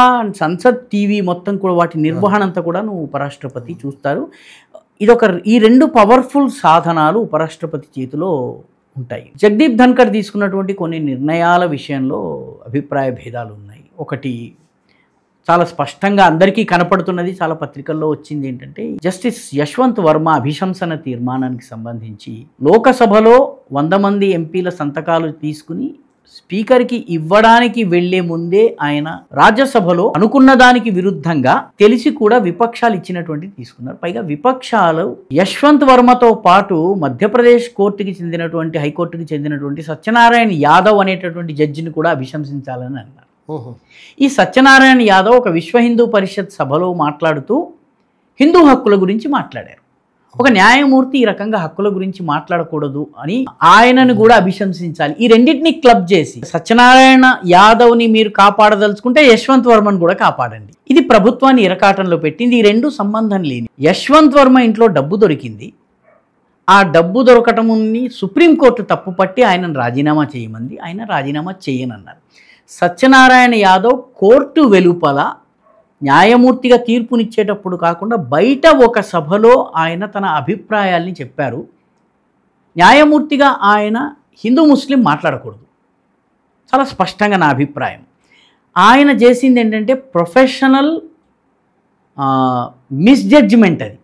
సంసద్, టీవీ మొత్తం కూడా వాటి నిర్వహణ అంతా కూడా ఉపరాష్ట్రపతి చూస్తారు. ఈ 2 పవర్ఫుల్ సాధనాలు ఉపరాష్ట్రపతి చేతిలో ఉంటాయి. జగదీప్ ధన్ఖడ్ తీసుకున్నటువంటి కొన్ని నిర్ణయాల విషయంలో అభిప్రాయ భేదాలు ఉన్నాయి. ఒకటి చాలా స్పష్టంగా అందరికీ కనపడుతున్నది, చాలా పత్రికల్లో వచ్చింది ఏంటంటే, జస్టిస్ యశ్వంత్ వర్మ అభిశంసన తీర్మానానికి సంబంధించి లోకసభలో 100 మంది ఎంపీల సంతకాలు తీసుకుని స్పీకర్కి ఇవ్వడానికి వెళ్లే ముందే ఆయన రాజ్యసభలో అనుకున్న దానికి విరుద్ధంగా తెలిసి కూడా విపక్షాలు ఇచ్చినటువంటి తీసుకున్నారు. పైగా విపక్షాలు యశ్వంత్ వర్మతో పాటు మధ్యప్రదేశ్ కోర్టుకి చెందినటువంటి, హైకోర్టుకి చెందినటువంటి సత్యనారాయణ యాదవ్ అనేటటువంటి జడ్జిని కూడా అభిశంసించాలని అన్నారు. ఈ సత్యనారాయణ యాదవ్ ఒక విశ్వ హిందూ పరిషత్ సభలో మాట్లాడుతూ హిందూ హక్కుల గురించి మాట్లాడారు. ఒక న్యాయమూర్తి ఈ రకంగా హక్కుల గురించి మాట్లాడకూడదు అని ఆయనను కూడా అభిశంసించాలి. ఈ రెండింటిని క్లబ్ చేసి సత్యనారాయణ యాదవ్ని మీరు కాపాడదలుచుకుంటే యశ్వంత్ వర్మను కూడా కాపాడండి. ఇది ప్రభుత్వాన్ని ఇరకాటంలో పెట్టింది. ఈ 2 సంబంధం లేని. యశ్వంత్ వర్మ ఇంట్లో డబ్బు దొరికింది. ఆ డబ్బు దొరకటముని సుప్రీంకోర్టు తప్పుపట్టి ఆయనను రాజీనామా చేయమంది. ఆయన రాజీనామా చేయనన్నారు. సత్యనారాయణ యాదవ్ కోర్టు వెలుపల న్యాయమూర్తిగా తీర్పునిచ్చేటప్పుడు కాకుండా బయట ఒక సభలో ఆయన తన అభిప్రాయాల్ని చెప్పారు. న్యాయమూర్తిగా ఆయన హిందూ ముస్లిం మాట్లాడకూడదు, చాలా స్పష్టంగా నా అభిప్రాయం. ఆయన చేసింది ఏంటంటే ప్రొఫెషనల్ మిస్జడ్జిమెంట్, అది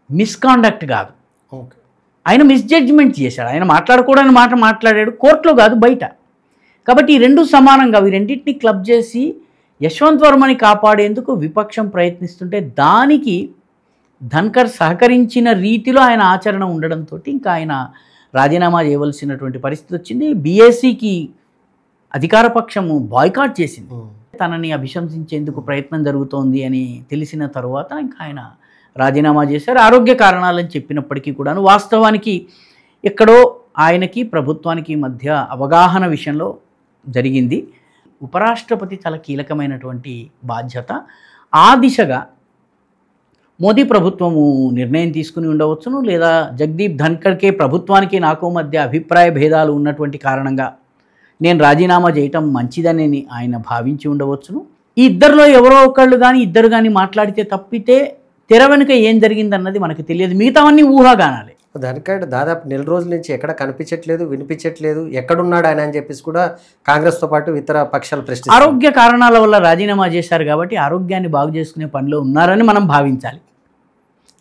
మిస్కాండక్ట్ కాదు. ఆయన మిస్జడ్జిమెంట్ చేశాడు. ఆయన మాట్లాడకూడని మాట మాట్లాడాడు, కోర్టులో కాదు బయట. కాబట్టి ఈ 2 సమానంగా, ఈ రెండింటిని క్లబ్ చేసి యశ్వంత్ వర్మని కాపాడేందుకు విపక్షం ప్రయత్నిస్తుంటే దానికి ధన్కర్ సహకరించిన రీతిలో ఆయన ఆచరణ ఉండడంతో ఇంకా ఆయన రాజీనామా చేయవలసినటువంటి పరిస్థితి వచ్చింది. బీఏసీకి అధికార పక్షము బాయ్కాట్ చేసింది. తనని అభిశంసించేందుకు ప్రయత్నం జరుగుతోంది అని తెలిసిన తరువాత ఇంకా ఆయన రాజీనామా చేశారు. ఆరోగ్య కారణాలని చెప్పినప్పటికీ కూడాను వాస్తవానికి ఎక్కడో ఆయనకి ప్రభుత్వానికి మధ్య అవగాహన విషయంలో జరిగింది. ఉపరాష్ట్రపతి చాలా కీలకమైనటువంటి బాధ్యత. ఆ దిశగా మోదీ ప్రభుత్వము నిర్ణయం తీసుకుని ఉండవచ్చును, లేదా జగదీప్ ధన్కర్కే ప్రభుత్వానికి నాకు మధ్య అభిప్రాయ భేదాలు ఉన్నటువంటి కారణంగా నేను రాజీనామా చేయటం మంచిదని ఆయన భావించి ఉండవచ్చును. ఈ ఇద్దరిలో ఎవరో ఒకళ్ళు కానీ ఇద్దరు కానీ మాట్లాడితే తప్పితే తెర వెనుక ఏం జరిగిందన్నది మనకు తెలియదు. మిగతావన్నీ ఊహాగానాలే. ధన్కర్ దాదాపు నెల రోజుల నుంచి ఎక్కడ కనిపించట్లేదు, వినిపించట్లేదు, ఎక్కడున్నాడు ఆయన అని చెప్పేసి కూడా కాంగ్రెస్తో పాటు ఇతర పక్షాలు ప్రశ్నిస్తారు. ఆరోగ్య కారణాల వల్ల రాజీనామా చేశారు కాబట్టి ఆరోగ్యాన్ని బాగు చేసుకునే పనిలో ఉన్నారని మనం భావించాలి.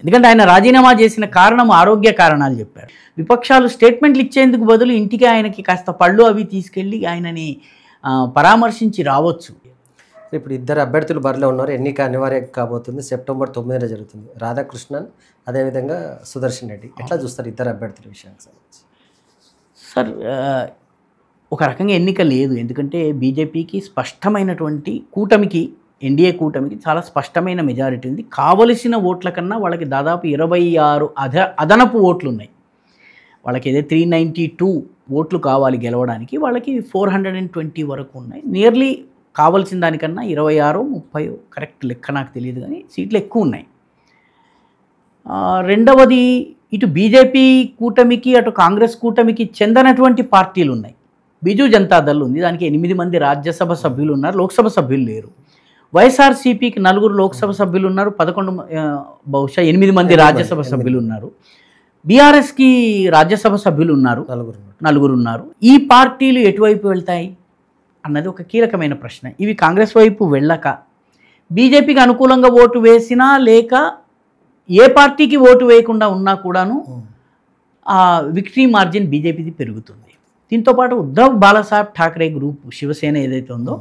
ఎందుకంటే ఆయన రాజీనామా చేసిన కారణం ఆరోగ్య కారణాలు చెప్పారు. విపక్షాలు స్టేట్మెంట్లు ఇచ్చేందుకు బదులు ఇంటికి ఆయనకి కాస్త పళ్ళు అవి తీసుకెళ్ళి ఆయనని పరామర్శించి రావచ్చు. ఇప్పుడు ఇద్దరు అభ్యర్థులు బరిలో ఉన్నారు. ఎన్నిక అనివార్యం కాబోతుంది. సెప్టెంబర్ 9న జరుగుతుంది. రాధాకృష్ణన్ అదేవిధంగా సుదర్శన్ రెడ్డి. ఎట్లా చూస్తారు ఇద్దరు అభ్యర్థుల విషయానికి సంబంధించి? సార్, ఒక రకంగా ఎన్నిక లేదు. ఎందుకంటే బీజేపీకి స్పష్టమైనటువంటి కూటమికి, ఎన్డీఏ కూటమికి చాలా స్పష్టమైన మెజారిటీ ఉంది. కావలసిన ఓట్ల కన్నా వాళ్ళకి దాదాపు 26 అదనపు ఓట్లు ఉన్నాయి. వాళ్ళకి ఏదో 392 ఓట్లు కావాలి గెలవడానికి, వాళ్ళకి 420 వరకు ఉన్నాయి. నియర్లీ కావాల్సిన దానికన్నా 26-30 కరెక్ట్ లెక్క నాకు తెలియదు, కానీ సీట్లు ఎక్కువ ఉన్నాయి. రెండవది, ఇటు బీజేపీ కూటమికి అటు కాంగ్రెస్ కూటమికి చెందనటువంటి పార్టీలు ఉన్నాయి. బిజు జనతాదళ్ ఉంది, దానికి 8 మంది రాజ్యసభ సభ్యులు ఉన్నారు, లోక్సభ సభ్యులు లేరు. వైఎస్ఆర్సీపీకి 4 లోక్సభ సభ్యులు ఉన్నారు, 8 మంది రాజ్యసభ సభ్యులు ఉన్నారు. బీఆర్ఎస్కి రాజ్యసభ సభ్యులు ఉన్నారు, 4 ఉన్నారు. ఈ పార్టీలు ఎటువైపు వెళ్తాయి అన్నది ఒక కీలకమైన ప్రశ్న. ఇవి కాంగ్రెస్ వైపు వెళ్ళక బీజేపీకి అనుకూలంగా ఓటు వేసినా లేక ఏ పార్టీకి ఓటు వేయకుండా ఉన్నా కూడాను ఆ విక్టరీ మార్జిన్ బీజేపీది పెరుగుతుంది. దీంతోపాటు ఉద్ధవ్ బాలాసాహెబ్ ఠాక్రే గ్రూప్, శివసేన ఏదైతే ఉందో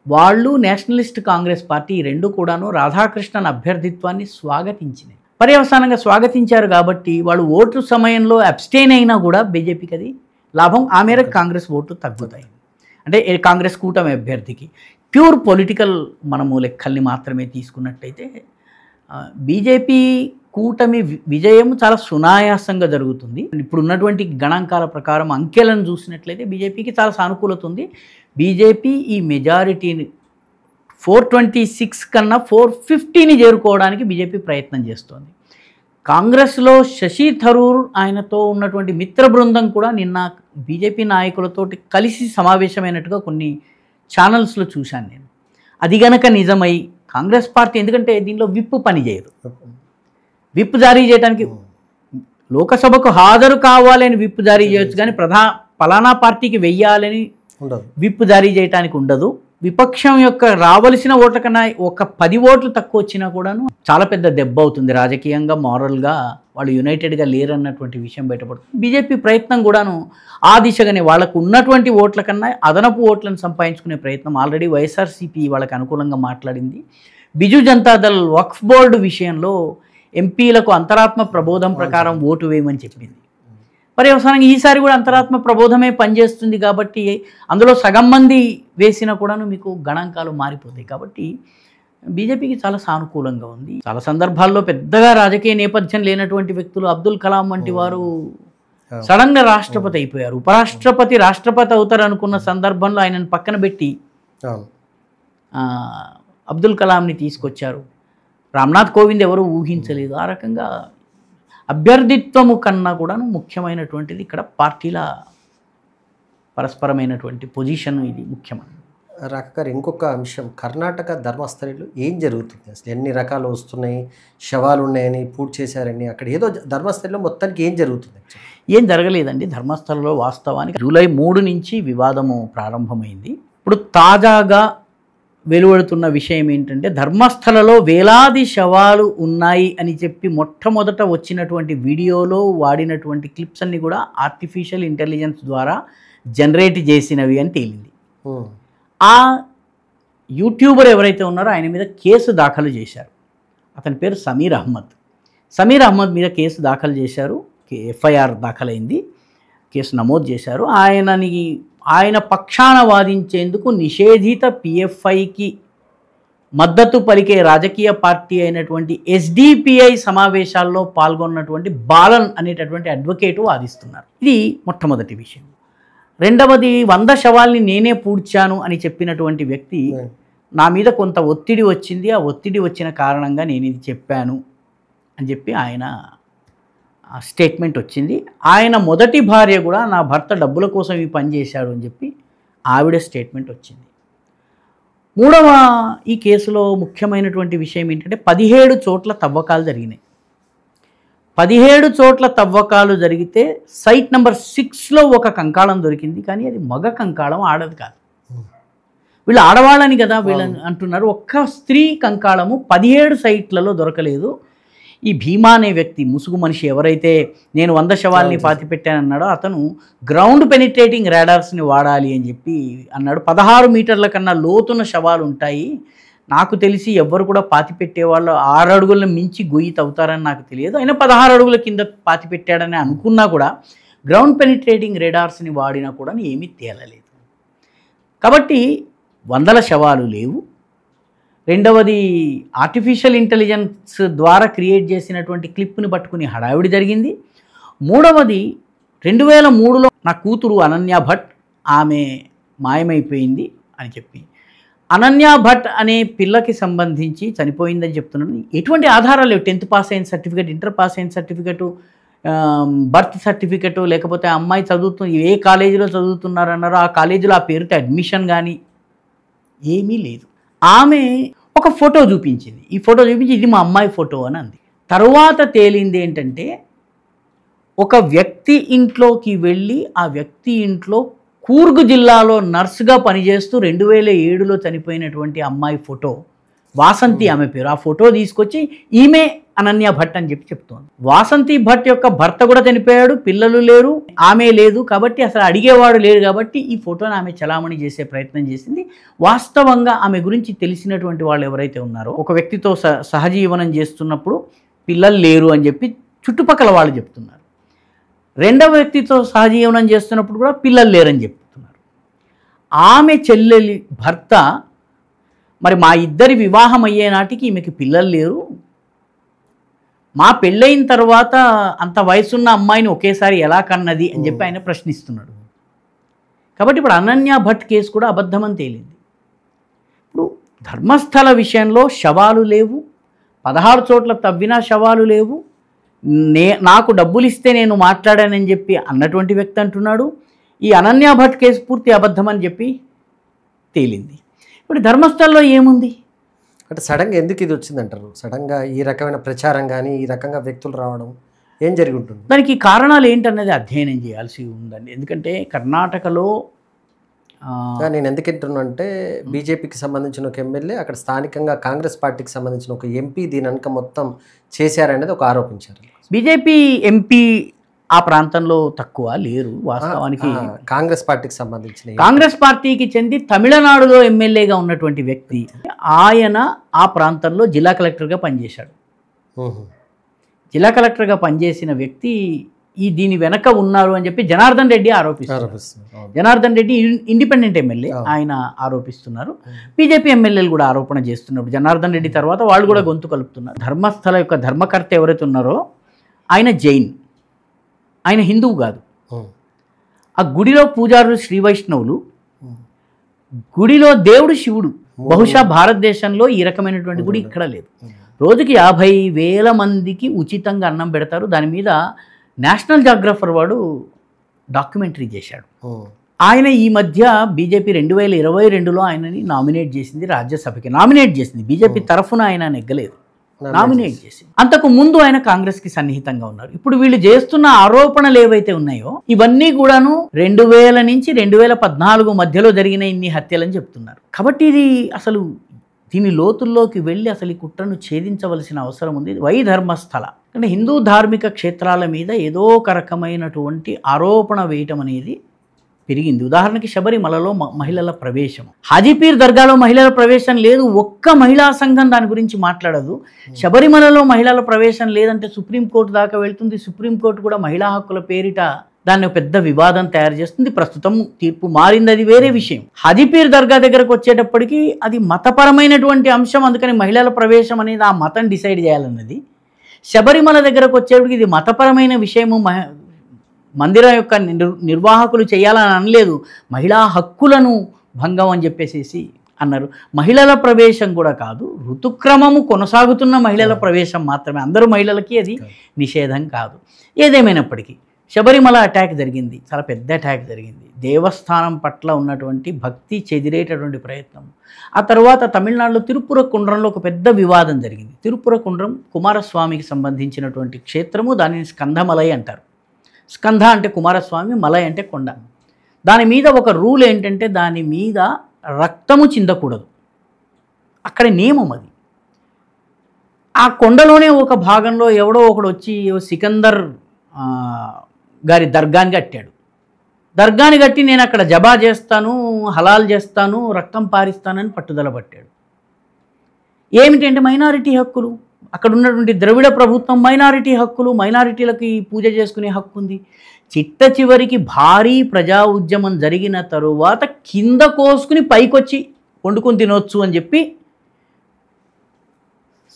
వాళ్ళు, నేషనలిస్ట్ కాంగ్రెస్ పార్టీ, ఈ రెండు కూడాను రాధాకృష్ణన్ అభ్యర్థిత్వాన్ని స్వాగతించినాయి. పర్యవసానంగా స్వాగతించారు కాబట్టి వాళ్ళు ఓటు సమయంలో అబ్స్టైన్ అయినా కూడా బీజేపీకి అది లాభం. ఆ మేరకు కాంగ్రెస్ ఓట్లు తగ్గుతాయి. అంటే కాంగ్రెస్ కూటమి అభ్యర్థికి ప్యూర్ పొలిటికల్ మనము లెక్కల్ని మాత్రమే తీసుకున్నట్టయితే బీజేపీ కూటమి విజయం చాలా సునాయాసంగా జరుగుతుంది. ఇప్పుడు ఉన్నటువంటి గణాంకాల ప్రకారం అంకెలను చూసినట్లయితే బీజేపీకి చాలా సానుకూలత ఉంది. బీజేపీ ఈ మెజారిటీని 426 కన్నా 450ని చేరుకోవడానికి బీజేపీ ప్రయత్నం చేస్తోంది. కాంగ్రెస్లో శశి థరూర్, ఆయనతో ఉన్నటువంటి మిత్ర బృందం కూడా నిన్న బీజేపీ నాయకులతో కలిసి సమావేశమైనట్టుగా కొన్ని ఛానల్స్లో చూశాను నేను. అది గనక నిజమై కాంగ్రెస్ పార్టీ, ఎందుకంటే దీనిలో విప్ పనిచేయదు, విప్ జారీ చేయడానికి లోకసభకు హాజరు కావాలని విప్ జారీ చేయొచ్చు, కానీ ఫలానా పార్టీకి వెయ్యాలని విప్ జారీ చేయడానికి ఉండదు. విపక్షం యొక్క రావలసిన ఓట్ల కన్నా ఒక 10 ఓట్లు తక్కువ వచ్చినా కూడాను చాలా పెద్ద దెబ్బ అవుతుంది. రాజకీయంగా, మారల్గా వాళ్ళు యునైటెడ్గా లేరన్నటువంటి విషయం బయటపడుతుంది. బీజేపీ ప్రయత్నం కూడాను ఆ దిశగానే వాళ్ళకు ఉన్నటువంటి ఓట్ల కన్నా అదనపు ఓట్లను సంపాదించుకునే ప్రయత్నం. ఆల్రెడీ వైఎస్ఆర్సీపీ వాళ్ళకి అనుకూలంగా మాట్లాడింది. బిజు జనతాదళ్ వక్ఫ్ బోర్డు విషయంలో ఎంపీలకు అంతరాత్మ ప్రబోధం ప్రకారం ఓటు వేయమని చెప్పింది. పర్యవసానంగా ఈసారి కూడా అంతరాత్మ ప్రబోధమే పనిచేస్తుంది కాబట్టి అందులో సగం మంది వేసినా కూడాను మీకు గణాంకాలు మారిపోతాయి. కాబట్టి బీజేపీకి చాలా సానుకూలంగా ఉంది. చాలా సందర్భాల్లో పెద్దగా రాజకీయ నేపథ్యం లేనటువంటి వ్యక్తులు, అబ్దుల్ కలాం వంటి వారు సడన్గా రాష్ట్రపతి అయిపోయారు. ఉపరాష్ట్రపతి రాష్ట్రపతి అవుతారు అనుకున్న సందర్భంలో ఆయనను పక్కన పెట్టి అబ్దుల్ కలాంని తీసుకొచ్చారు. రామ్నాథ్ కోవింద్ ఎవరు ఊహించలేదు. ఆ రకంగా అభ్యర్థిత్వము కన్నా కూడా ముఖ్యమైనటువంటిది ఇక్కడ పార్టీల పరస్పరమైనటువంటి పొజిషన్, ఇది ముఖ్యమైన. రాకగారు ఇంకొక అంశం, కర్ణాటక ధర్మస్థలిలో ఏం జరుగుతుంది అసలు? ఎన్ని రకాలు వస్తున్నాయి, శవాలు ఉన్నాయని, పూర్తి చేశారని, అక్కడ ఏదో ధర్మస్థలిలో మొత్తానికి ఏం జరుగుతుంది? ఏం జరగలేదండి. ధర్మస్థలంలో వాస్తవానికి జూలై 3 నుంచి వివాదము ప్రారంభమైంది. ఇప్పుడు తాజాగా వెలువడుతున్న విషయం ఏంటంటే, ధర్మస్థలలో వేలాది శవాలు ఉన్నాయి అని చెప్పి మొట్టమొదట వచ్చినటువంటి వీడియోలో వాడినటువంటి క్లిప్స్ అన్నీ కూడా ఆర్టిఫిషియల్ ఇంటెలిజెన్స్ ద్వారా జనరేట్ చేసినవి అని తేలింది. ఆ యూట్యూబర్ ఎవరైతే ఉన్నారో ఆయన మీద కేసు దాఖలు చేశారు. అతని పేరు సమీర్ అహ్మద్. సమీర్ అహ్మద్ మీద కేసు దాఖలు చేశారు, ఎఫ్ఐఆర్ దాఖలైంది, కేసు నమోదు చేశారు. ఆయన పక్షాన వాదించేందుకు నిషేధిత పిఎఫ్ఐకి మద్దతు పలికే రాజకీయ పార్టీ అయినటువంటి ఎస్డిపిఐ సమావేశాల్లో పాల్గొన్నటువంటి బాలన్ అనేటటువంటి అడ్వకేటు వాదిస్తున్నారు. ఇది మొట్టమొదటి విషయం. రెండవది, 100 శవాల్ని నేనే పూడ్చాను అని చెప్పినటువంటి వ్యక్తి నా మీద కొంత ఒత్తిడి వచ్చింది, ఆ ఒత్తిడి వచ్చిన కారణంగా నేను ఇది చెప్పాను అని చెప్పి ఆయన స్టేట్మెంట్ వచ్చింది. ఆయన మొదటి భార్య కూడా నా భర్త డబ్బుల కోసం ఈ పని చేశాడు అని చెప్పి ఆవిడ స్టేట్మెంట్ వచ్చింది. మూడవ ఈ కేసులో ముఖ్యమైనటువంటి విషయం ఏంటంటే 17 చోట్ల తవ్వకాలు జరిగినాయి. 17 చోట్ల తవ్వకాలు జరిగితే సైట్ నెంబర్ 6లో ఒక కంకాళం దొరికింది, కానీ అది మగ కంకాళం, ఆడది కాదు. వీళ్ళు ఆడవాళ్ళని కదా వీళ్ళని అంటున్నారు. ఒక్క స్త్రీ కంకాళము 17 సైట్లలో దొరకలేదు. ఈ భీమా అనే వ్యక్తి, ముసుగు మనిషి ఎవరైతే నేను 100 శవాల్ని పాతిపెట్టానన్నాడో అతను గ్రౌండ్ పెనిట్రేటింగ్ రాడార్స్ని వాడాలి అని చెప్పి అన్నాడు. 16 మీటర్ల కన్నా లోతున్న శవాలు ఉంటాయి, నాకు తెలిసి ఎవ్వరు కూడా పాతిపెట్టేవాళ్ళు 6 అడుగులను మించి గొయ్యి తవ్వుతారని నాకు తెలియదు, అయినా 16 అడుగుల కింద పాతిపెట్టాడని అనుకున్నా కూడా గ్రౌండ్ పెనిట్రేటింగ్ రాడార్స్ని వాడినా కూడా ఏమీ తేలలేదు. కాబట్టి 100 శవాలు లేవు. రెండవది, ఆర్టిఫిషియల్ ఇంటెలిజెన్స్ ద్వారా క్రియేట్ చేసినటువంటి క్లిప్ని పట్టుకుని హడావిడి జరిగింది. మూడవది, 2003లో నా కూతురు అనన్య భట్ ఆమె మాయమైపోయింది అని చెప్పి, అనన్య భట్ అనే పిల్లకి సంబంధించి చనిపోయిందని చెప్తున్నాను. ఎటువంటి ఆధారాలు లేవు. 10th పాస్ అయిన సర్టిఫికేట్, ఇంటర్ పాస్ అయిన సర్టిఫికెటు, బర్త్ సర్టిఫికెటు, లేకపోతే అమ్మాయి ఏ కాలేజీలో చదువుతున్నారన్నారో ఆ కాలేజీలో ఆ పేరుతో అడ్మిషన్ కానీ ఏమీ లేదు. ఆమె ఒక ఫోటో చూపించింది, ఈ ఫోటో చూపించి ఇది మా అమ్మాయి ఫోటో అని అంది. తర్వాత తేలింది ఏంటంటే ఒక వ్యక్తి ఇంట్లోకి వెళ్ళి ఆ వ్యక్తి ఇంట్లో కూర్గ్ జిల్లాలో నర్సుగా పనిచేస్తూ 2007లో చనిపోయినటువంటి అమ్మాయి ఫోటో, వాసంతి ఆమె పేరు, ఆ ఫోటో తీసుకొచ్చి ఈమె అనన్య భట్ అని చెప్పి చెప్తోంది. వాసంతి భట్ యొక్క భర్త కూడా చనిపోయాడు, పిల్లలు లేరు, ఆమె లేదు, కాబట్టి అసలు అడిగేవాడు లేడు, కాబట్టి ఈ ఫోటోని ఆమె చలామణి చేసే ప్రయత్నం చేసింది. వాస్తవంగా ఆమె గురించి తెలిసినటువంటి వాళ్ళు ఎవరైతే ఉన్నారో, ఒక వ్యక్తితో సహజీవనం చేస్తున్నప్పుడు పిల్లలు లేరు అని చెప్పి చుట్టుపక్కల వాళ్ళు చెప్తున్నారు. రెండవ వ్యక్తితో సహజీవనం చేస్తున్నప్పుడు కూడా పిల్లలు లేరని చెప్తున్నారు. ఆమె చెల్లెలి భర్త మరి మా ఇద్దరి వివాహం అయ్యే నాటికి ఈమెకి పిల్లలు లేరు, మా పెళ్ళైన తర్వాత అంత వయసున్న అమ్మాయిని ఒకేసారి ఎలా కన్నది అని చెప్పి ఆయన ప్రశ్నిస్తున్నాడు. కాబట్టి ఇప్పుడు అనన్య భట్ కేసు కూడా అబద్ధమని తేలింది. ఇప్పుడు ధర్మస్థల విషయంలో శవాలు లేవు, 16 చోట్ల తవ్వినా శవాలు లేవు, నాకు డబ్బులు ఇస్తే నేను మాట్లాడానని చెప్పి అన్నటువంటి వ్యక్తి అంటున్నాడు. ఈ అనన్య భట్ కేసు పూర్తి అబద్ధమని చెప్పి తేలింది. ఇప్పుడు ధర్మస్థలంలో ఏముంది అంటే సడన్గా ఎందుకు ఇది వచ్చిందంటారు? సడన్గా ఈ రకమైన ప్రచారం కానీ ఈ రకంగా వ్యక్తులు రావడం ఏం జరిగి ఉంటుంది? దానికి కారణాలు ఏంటన్నది అధ్యయనం చేయాల్సి ఉందండి. ఎందుకంటే కర్ణాటకలో నేను ఎందుకు అంటున్నానంటే బీజేపీకి సంబంధించిన ఒక ఎమ్మెల్యే, అక్కడ స్థానికంగా కాంగ్రెస్ పార్టీకి సంబంధించిన ఒక ఎంపీ దీని వెనక మొత్తం చేశారనేది ఒక ఆరోపించారు. బీజేపీ ఎంపీ ఆ ప్రాంతంలో తక్కువ లేరు వాస్తవానికి. కాంగ్రెస్ పార్టీకి సంబంధించిన, కాంగ్రెస్ పార్టీకి చెంది తమిళనాడులో ఎమ్మెల్యేగా ఉన్నటువంటి వ్యక్తి, ఆయన ఆ ప్రాంతంలో జిల్లా కలెక్టర్గా పనిచేశాడు. జిల్లా కలెక్టర్గా పనిచేసిన వ్యక్తి దీని వెనక ఉన్నారు అని చెప్పి జనార్దన్ రెడ్డి ఆరోపిస్తున్నారు. జనార్దన్ రెడ్డి ఇండిపెండెంట్ ఎమ్మెల్యే, ఆయన ఆరోపిస్తున్నారు. బీజేపీ ఎమ్మెల్యేలు కూడా ఆరోపణ చేస్తున్నారు. జనార్దన్ రెడ్డి తర్వాత వాళ్ళు కూడా గొంతు కలుపుతున్నారు. ధర్మస్థల యొక్క ధర్మకర్త ఎవరైతే ఉన్నారో ఆయన జైన్, ఆయన హిందువు కాదు. ఆ గుడిలో పూజారులు శ్రీ వైష్ణవులు, గుడిలో దేవుడు శివుడు. బహుశా భారతదేశంలో ఈ రకమైనటువంటి గుడి ఇక్కడ లేదు. రోజుకి 50,000 మందికి ఉచితంగా అన్నం పెడతారు. దాని మీద నేషనల్ జాగ్రఫర్ వాడు డాక్యుమెంటరీ చేశాడు. ఆయన ఈ మధ్య బీజేపీ 2022లో ఆయనని నామినేట్ చేసింది, రాజ్యసభకి నామినేట్ చేసింది. బీజేపీ తరఫున ఆయన నెగ్గలేదు, నామినేట్ చేసింది. అంతకు ముందు ఆయన కాంగ్రెస్కి సన్నిహితంగా ఉన్నారు. ఇప్పుడు వీళ్ళు చేస్తున్న ఆరోపణలు ఏవైతే ఉన్నాయో ఇవన్నీ కూడాను 2000 నుంచి 2014 మధ్యలో జరిగిన ఇన్ని హత్యలని చెప్తున్నారు. కాబట్టి ఇది అసలు దీని లోతుల్లోకి వెళ్ళి అసలు ఈ కుట్రను ఛేదించవలసిన అవసరం ఉంది. ధర్మస్థల అంటే హిందూ ధార్మిక క్షేత్రాల మీద ఏదో ఒక రకమైనటువంటి ఆరోపణ వేయటం అనేది పెరిగింది. ఉదాహరణకి శబరిమలలో మహిళల ప్రవేశం, హాజీపీర్ దర్గాలో మహిళల ప్రవేశం లేదు, ఒక్క మహిళా సంఘం దాని గురించి మాట్లాడదు. శబరిమలలో మహిళల ప్రవేశం లేదంటే సుప్రీంకోర్టు దాకా వెళ్తుంది. సుప్రీంకోర్టు కూడా మహిళా హక్కుల పేరిట దాన్ని పెద్ద వివాదం తయారు చేస్తుంది. ప్రస్తుతం తీర్పు మారింది, అది వేరే విషయం. హాజీపీర్ దర్గా దగ్గరకు వచ్చేటప్పటికి అది మతపరమైనటువంటి అంశం, అందుకని మహిళల ప్రవేశం అనేది ఆ మతం డిసైడ్ చేయాలన్నది. శబరిమల దగ్గరకు వచ్చేటప్పటికి ఇది మతపరమైన విషయము, మందిరం యొక్క నిర్వాహకులు చేయాలని అనలేదు, మహిళా హక్కులను భంగం అని చెప్పేసి అన్నారు. మహిళల ప్రవేశం కూడా కాదు, ఋతుక్రమము కొనసాగుతున్న మహిళల ప్రవేశం మాత్రమే, అందరూ మహిళలకి అది నిషేధం కాదు. ఏదేమైనప్పటికీ శబరిమల అటాక్ జరిగింది, చాలా పెద్ద అటాక్ జరిగింది. దేవస్థానం పట్ల ఉన్నటువంటి భక్తి చెదిరేటటువంటి ప్రయత్నం. ఆ తర్వాత తమిళనాడులో తిరుపుర కుండ్రంలో ఒక పెద్ద వివాదం జరిగింది. తిరుపుర కుండ్రం కుమారస్వామికి సంబంధించినటువంటి క్షేత్రము, దానిని స్కంధమలై అంటారు. స్కంధ అంటే కుమారస్వామి, మలై అంటే కొండ. దాని మీద ఒక రూల్ ఏంటంటే దాని మీద రక్తము చిందకూడదు, అక్కడ నియమం అది. ఆ కొండలోనే ఒక భాగంలో ఎవడో ఒకడు వచ్చి సికందర్ గారి దర్గాని కట్టాడు. దర్గాని కట్టి నేను అక్కడ జబా చేస్తాను, హలాల్ చేస్తాను, రక్తం పారిస్తానని పట్టుదల పట్టాడు. ఏమిటంటే మైనారిటీ హక్కులు, అక్కడ ఉన్నటువంటి ద్రవిడ ప్రభుత్వం మైనారిటీ హక్కులు, మైనారిటీలకి పూజ చేసుకునే హక్కు ఉంది. చిట్ట చివరికి భారీ ప్రజా ఉద్యమం జరిగిన తరువాత కింద కోసుకుని పైకొచ్చి వండుకొని తినొచ్చు అని చెప్పి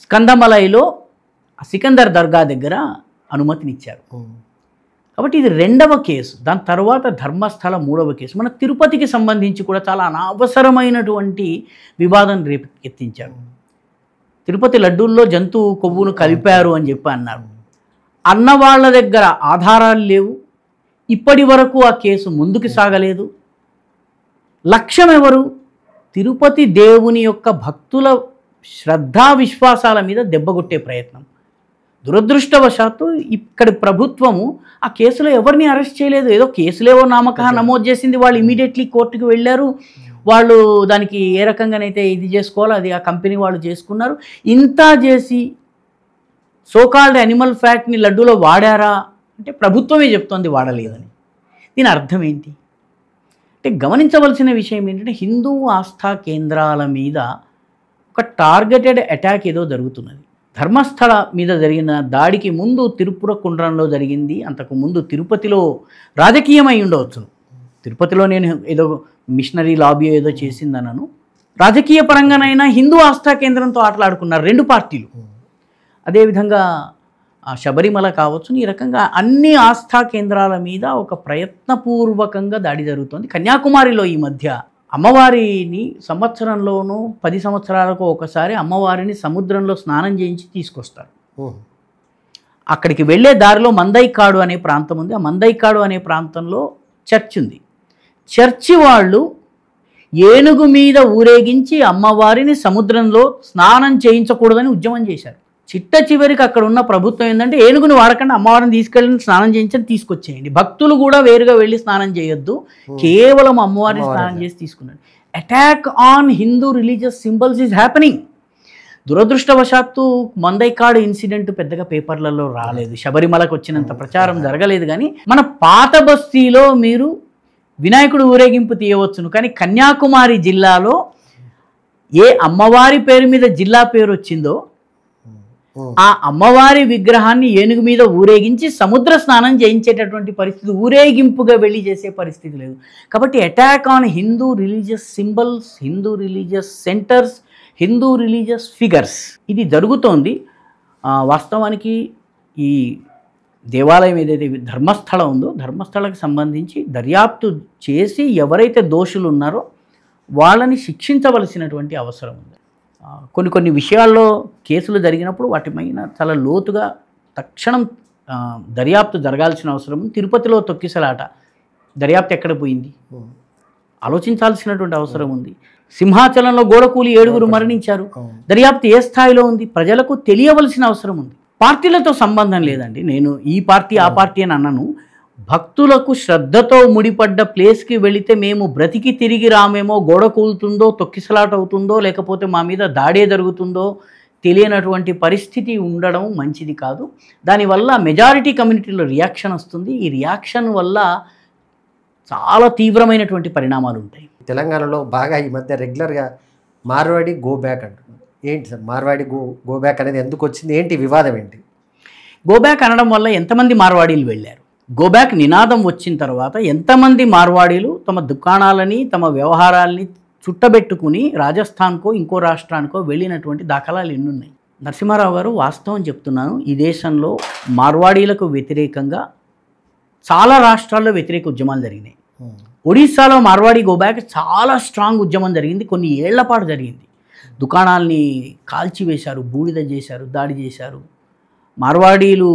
స్కందమలైలో సికందర్ దర్గా దగ్గర అనుమతినిచ్చారు. కాబట్టి ఇది రెండవ కేసు. దాని తర్వాత ధర్మస్థల మూడవ కేసు. మన తిరుపతికి సంబంధించి కూడా చాలా అనవసరమైనటువంటి వివాదం రేపెత్తించారు. తిరుపతి లడ్డూల్లో జంతువు కొవ్వును కలిపారు అని చెప్పి అన్నారు. అన్న వాళ్ళ దగ్గర ఆధారాలు లేవు, ఇప్పటి వరకు ఆ కేసు ముందుకు సాగలేదు. లక్ష్యం ఎవరు? తిరుపతి దేవుని యొక్క భక్తుల శ్రద్ధా విశ్వాసాల మీద దెబ్బగొట్టే ప్రయత్నం. దురదృష్టవశాత్తు ఇక్కడి ప్రభుత్వము ఆ కేసులో ఎవరిని అరెస్ట్ చేయలేదు. ఏదో కేసులేవో నామకహా నమోదు చేసింది, వాళ్ళు ఇమీడియట్లీ కోర్టుకు వెళ్ళారు. వాళ్ళు దానికి ఏ రకంగానైతే ఇది చేసుకోవాలో అది ఆ కంపెనీ వాళ్ళు చేసుకున్నారు. ఇంత చేసి సోకాల్డ్ యానిమల్ ఫ్యాట్ని లడ్డూలో వాడారా అంటే ప్రభుత్వమే చెప్తోంది వాడలేదని. దీని అర్థం ఏంటి అంటే గమనించవలసిన విషయం ఏంటంటే హిందూ ఆస్థా కేంద్రాల మీద ఒక టార్గెటెడ్ అటాక్ ఏదో జరుగుతున్నది. ధర్మస్థల మీద జరిగిన దాడికి ముందు తిరుపుర కుండ్రంలో జరిగింది, అంతకు ముందు తిరుపతిలో రాజకీయమై ఉండవచ్చును. తిరుపతిలో నేను ఏదో మిషనరీ లాబీ ఏదో చేసిందనను, రాజకీయ పరంగానైనా హిందూ ఆస్థా కేంద్రంతో ఆటలాడుకున్నారు రెండు పార్టీలు. అదేవిధంగా శబరిమల కావచ్చు, ఈ రకంగా అన్ని ఆస్థా కేంద్రాల మీద ఒక ప్రయత్నపూర్వకంగా దాడి జరుగుతోంది. కన్యాకుమారిలో ఈ మధ్య అమ్మవారిని సంవత్సరంలోనూ 10 సంవత్సరాలకు ఒకసారి అమ్మవారిని సముద్రంలో స్నానం చేయించి తీసుకొస్తారు. అక్కడికి వెళ్ళే దారిలో మందైకాడు అనే ప్రాంతం ఉంది. ఆ మందైకాడు అనే ప్రాంతంలో చర్చ్ ఉంది. చర్చి వాళ్ళు ఏనుగు మీద ఊరేగించి అమ్మవారిని సముద్రంలో స్నానం చేయించకూడదని ఉద్యమం చేశారు. చిట్ట చివరికి అక్కడ ఉన్న ప్రభుత్వం ఏంటంటే ఏనుగుని వాడకుండా అమ్మవారిని తీసుకెళ్ళి స్నానం చేయించని తీసుకొచ్చేయండి, భక్తులు కూడా వేరుగా వెళ్ళి స్నానం చేయొద్దు, కేవలం అమ్మవారిని స్నానం చేసి తీసుకున్నాడు. Attack on Hindu religious symbols is happening. దురదృష్టవశాత్తు మందైకాడు ఇన్సిడెంట్ పెద్దగా పేపర్లలో రాలేదు, శబరిమలకు వచ్చినంత ప్రచారం జరగలేదు. కానీ మన పాత బస్తీలో మీరు వినాయకుడు ఊరేగింపు తీయవచ్చును, కానీ కన్యాకుమారి జిల్లాలో ఏ అమ్మవారి పేరు మీద జిల్లా పేరు వచ్చిందో ఆ అమ్మవారి విగ్రహాన్ని ఏనుగు మీద ఊరేగించి సముద్ర స్నానం చేయించేటటువంటి పరిస్థితి, ఊరేగింపుగా వెళ్ళి చేసే పరిస్థితి లేదు. కాబట్టి attack on Hindu religious symbols, Hindu religious centres, Hindu religious figures ఇది జరుగుతోంది. వాస్తవానికి ఈ దేవాలయం ఏదైతే ధర్మస్థలం ఉందో ధర్మస్థలకి సంబంధించి దర్యాప్తు చేసి ఎవరైతే దోషులు ఉన్నారో వాళ్ళని శిక్షించవలసినటువంటి అవసరం ఉంది. కొన్ని విషయాల్లో కేసులు జరిగినప్పుడు వాటిపైన చాలా లోతుగా తక్షణం దర్యాప్తు జరగాల్సిన అవసరం ఉంది. తిరుపతిలో తొక్కిసలాట దర్యాప్తు ఎక్కడ పోయింది ఆలోచించాల్సినటువంటి అవసరం ఉంది. సింహాచలంలో గోడకూలి 7 మరణించారు, దర్యాప్తు ఏ స్థాయిలో ఉంది ప్రజలకు తెలియవలసిన అవసరం ఉంది. పార్టీలతో సంబంధం లేదండి, నేను ఈ పార్టీ ఆ పార్టీ అని అన్నాను. భక్తులకు శ్రద్ధతో ముడిపడ్డ ప్లేస్కి వెళితే మేము బ్రతికి తిరిగి రామేమో, గోడ కూలుతుందో, తొక్కిసలాట అవుతుందో, లేకపోతే మా మీద దాడే జరుగుతుందో తెలియనటువంటి పరిస్థితి ఉండడం మంచిది కాదు. దానివల్ల మెజారిటీ కమ్యూనిటీలో రియాక్షన్ వస్తుంది. ఈ రియాక్షన్ వల్ల చాలా తీవ్రమైనటువంటి పరిణామాలు ఉంటాయి. తెలంగాణలో బాగా ఈ మధ్య రెగ్యులర్గా మార్వాడి గో బ్యాక్ అంటున్నారు. ఏంటి సార్ మార్వాడి గో బ్యాక్ అనేది ఎందుకు వచ్చింది, ఏంటి వివాదం ఏంటి? గోబ్యాక్ అనడం వల్ల ఎంతమంది మార్వాడీలు వెళ్ళారు? గోబ్యాక్ నినాదం వచ్చిన తర్వాత ఎంతమంది మార్వాడీలు తమ దుకాణాలని తమ వ్యవహారాలని చుట్టబెట్టుకుని రాజస్థాన్కో ఇంకో రాష్ట్రానికో వెళ్ళినటువంటి దాఖలాలు ఎన్నున్నాయి. నరసింహారావు గారు, వాస్తవం చెప్తున్నాను, ఈ దేశంలో మార్వాడీలకు వ్యతిరేకంగా చాలా రాష్ట్రాల్లో వ్యతిరేక ఉద్యమాలు జరిగినాయి. ఒడిస్సాలో మార్వాడి గోబ్యాక్ చాలా స్ట్రాంగ్ ఉద్యమం జరిగింది, కొన్ని ఏళ్ల పాటు జరిగింది. దుకాణాలని కాల్చివేశారు, బూడిద చేశారు, దాడి చేశారు. మార్వాడీలు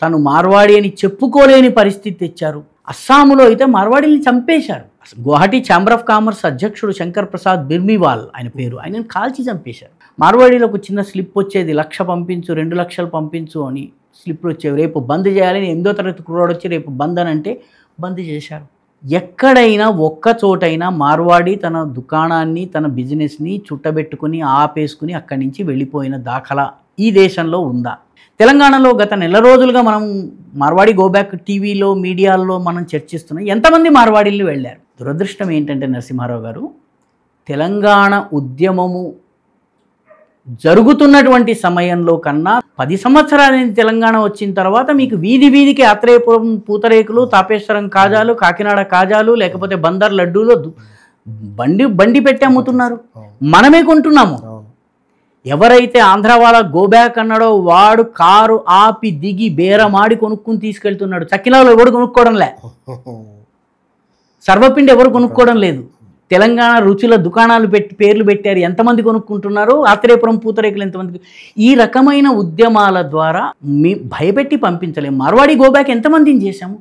తను మార్వాడి అని చెప్పుకోలేని పరిస్థితి తెచ్చారు. అస్సాములో అయితే మార్వాడీని చంపేశారు. గువాహటి ఛాంబర్ ఆఫ్ కామర్స్ అధ్యక్షుడు శంకర్ ప్రసాద్ బిర్మివాల్ ఆయన పేరు, ఆయనను కాల్చి చంపేశారు. మార్వాడీలకు చిన్న స్లిప్ వచ్చేది, 1,00,000 పంపించు, 2 లక్షలు పంపించు అని స్లిప్లు వచ్చేవి. రేపు బంద్ చేయాలని 8వ తరగతి కుర్రాడు వచ్చి రేపు బంద్ అని అంటే బంద్ చేశారు. ఎక్కడైనా ఒక్క చోటైనా మార్వాడి తన దుకాణాన్ని తన బిజినెస్ని చుట్టబెట్టుకుని ఆపేసుకుని అక్కడి నుంచి వెళ్ళిపోయిన దాఖలా ఈ దేశంలో ఉందా? తెలంగాణలో గత నెల రోజులుగా మనం మార్వాడి గోబ్యాక్ టీవీలో మీడియాల్లో మనం చర్చిస్తున్నాం. ఎంతమంది మార్వాడీలు వెళ్ళారు? దురదృష్టం ఏంటంటే నరసింహారావు గారు, తెలంగాణ ఉద్యమము జరుగుతున్నటువంటి సమయంలో కన్నా 10 సంవత్సరాలైన తెలంగాణ వచ్చిన తర్వాత మీకు వీధి వీధికి ఆత్రేయపురం పూతరేకులు, తాపేశ్వరం కాజాలు, కాకినాడ కాజాలు, లేకపోతే బందర్ లడ్డూలు బండి పెట్టి అమ్ముతున్నారు. మనమే కొంటున్నాము. ఎవరైతే ఆంధ్ర వాళ్ళ గోబ్యాక్ అన్నాడో వాడు కారు ఆపి దిగి బేరమాడి కొనుక్కుని తీసుకెళ్తున్నాడు. చక్కినాలు ఎవరు కొనుక్కోవడంలే, సర్వపిండి ఎవరు కొనుక్కోవడం లేదు. తెలంగాణ రుచుల దుకాణాలు పేర్లు పెట్టారు, ఎంతమంది కొనుక్కుంటున్నారు? ఆత్రేయపురం పూతరేకులు ఎంతమంది? ఈ రకమైన ఉద్యమాల ద్వారా భయపెట్టి పంపించలేము. మార్వాడి గోబ్యాక్ ఎంతమందిని చేశాము?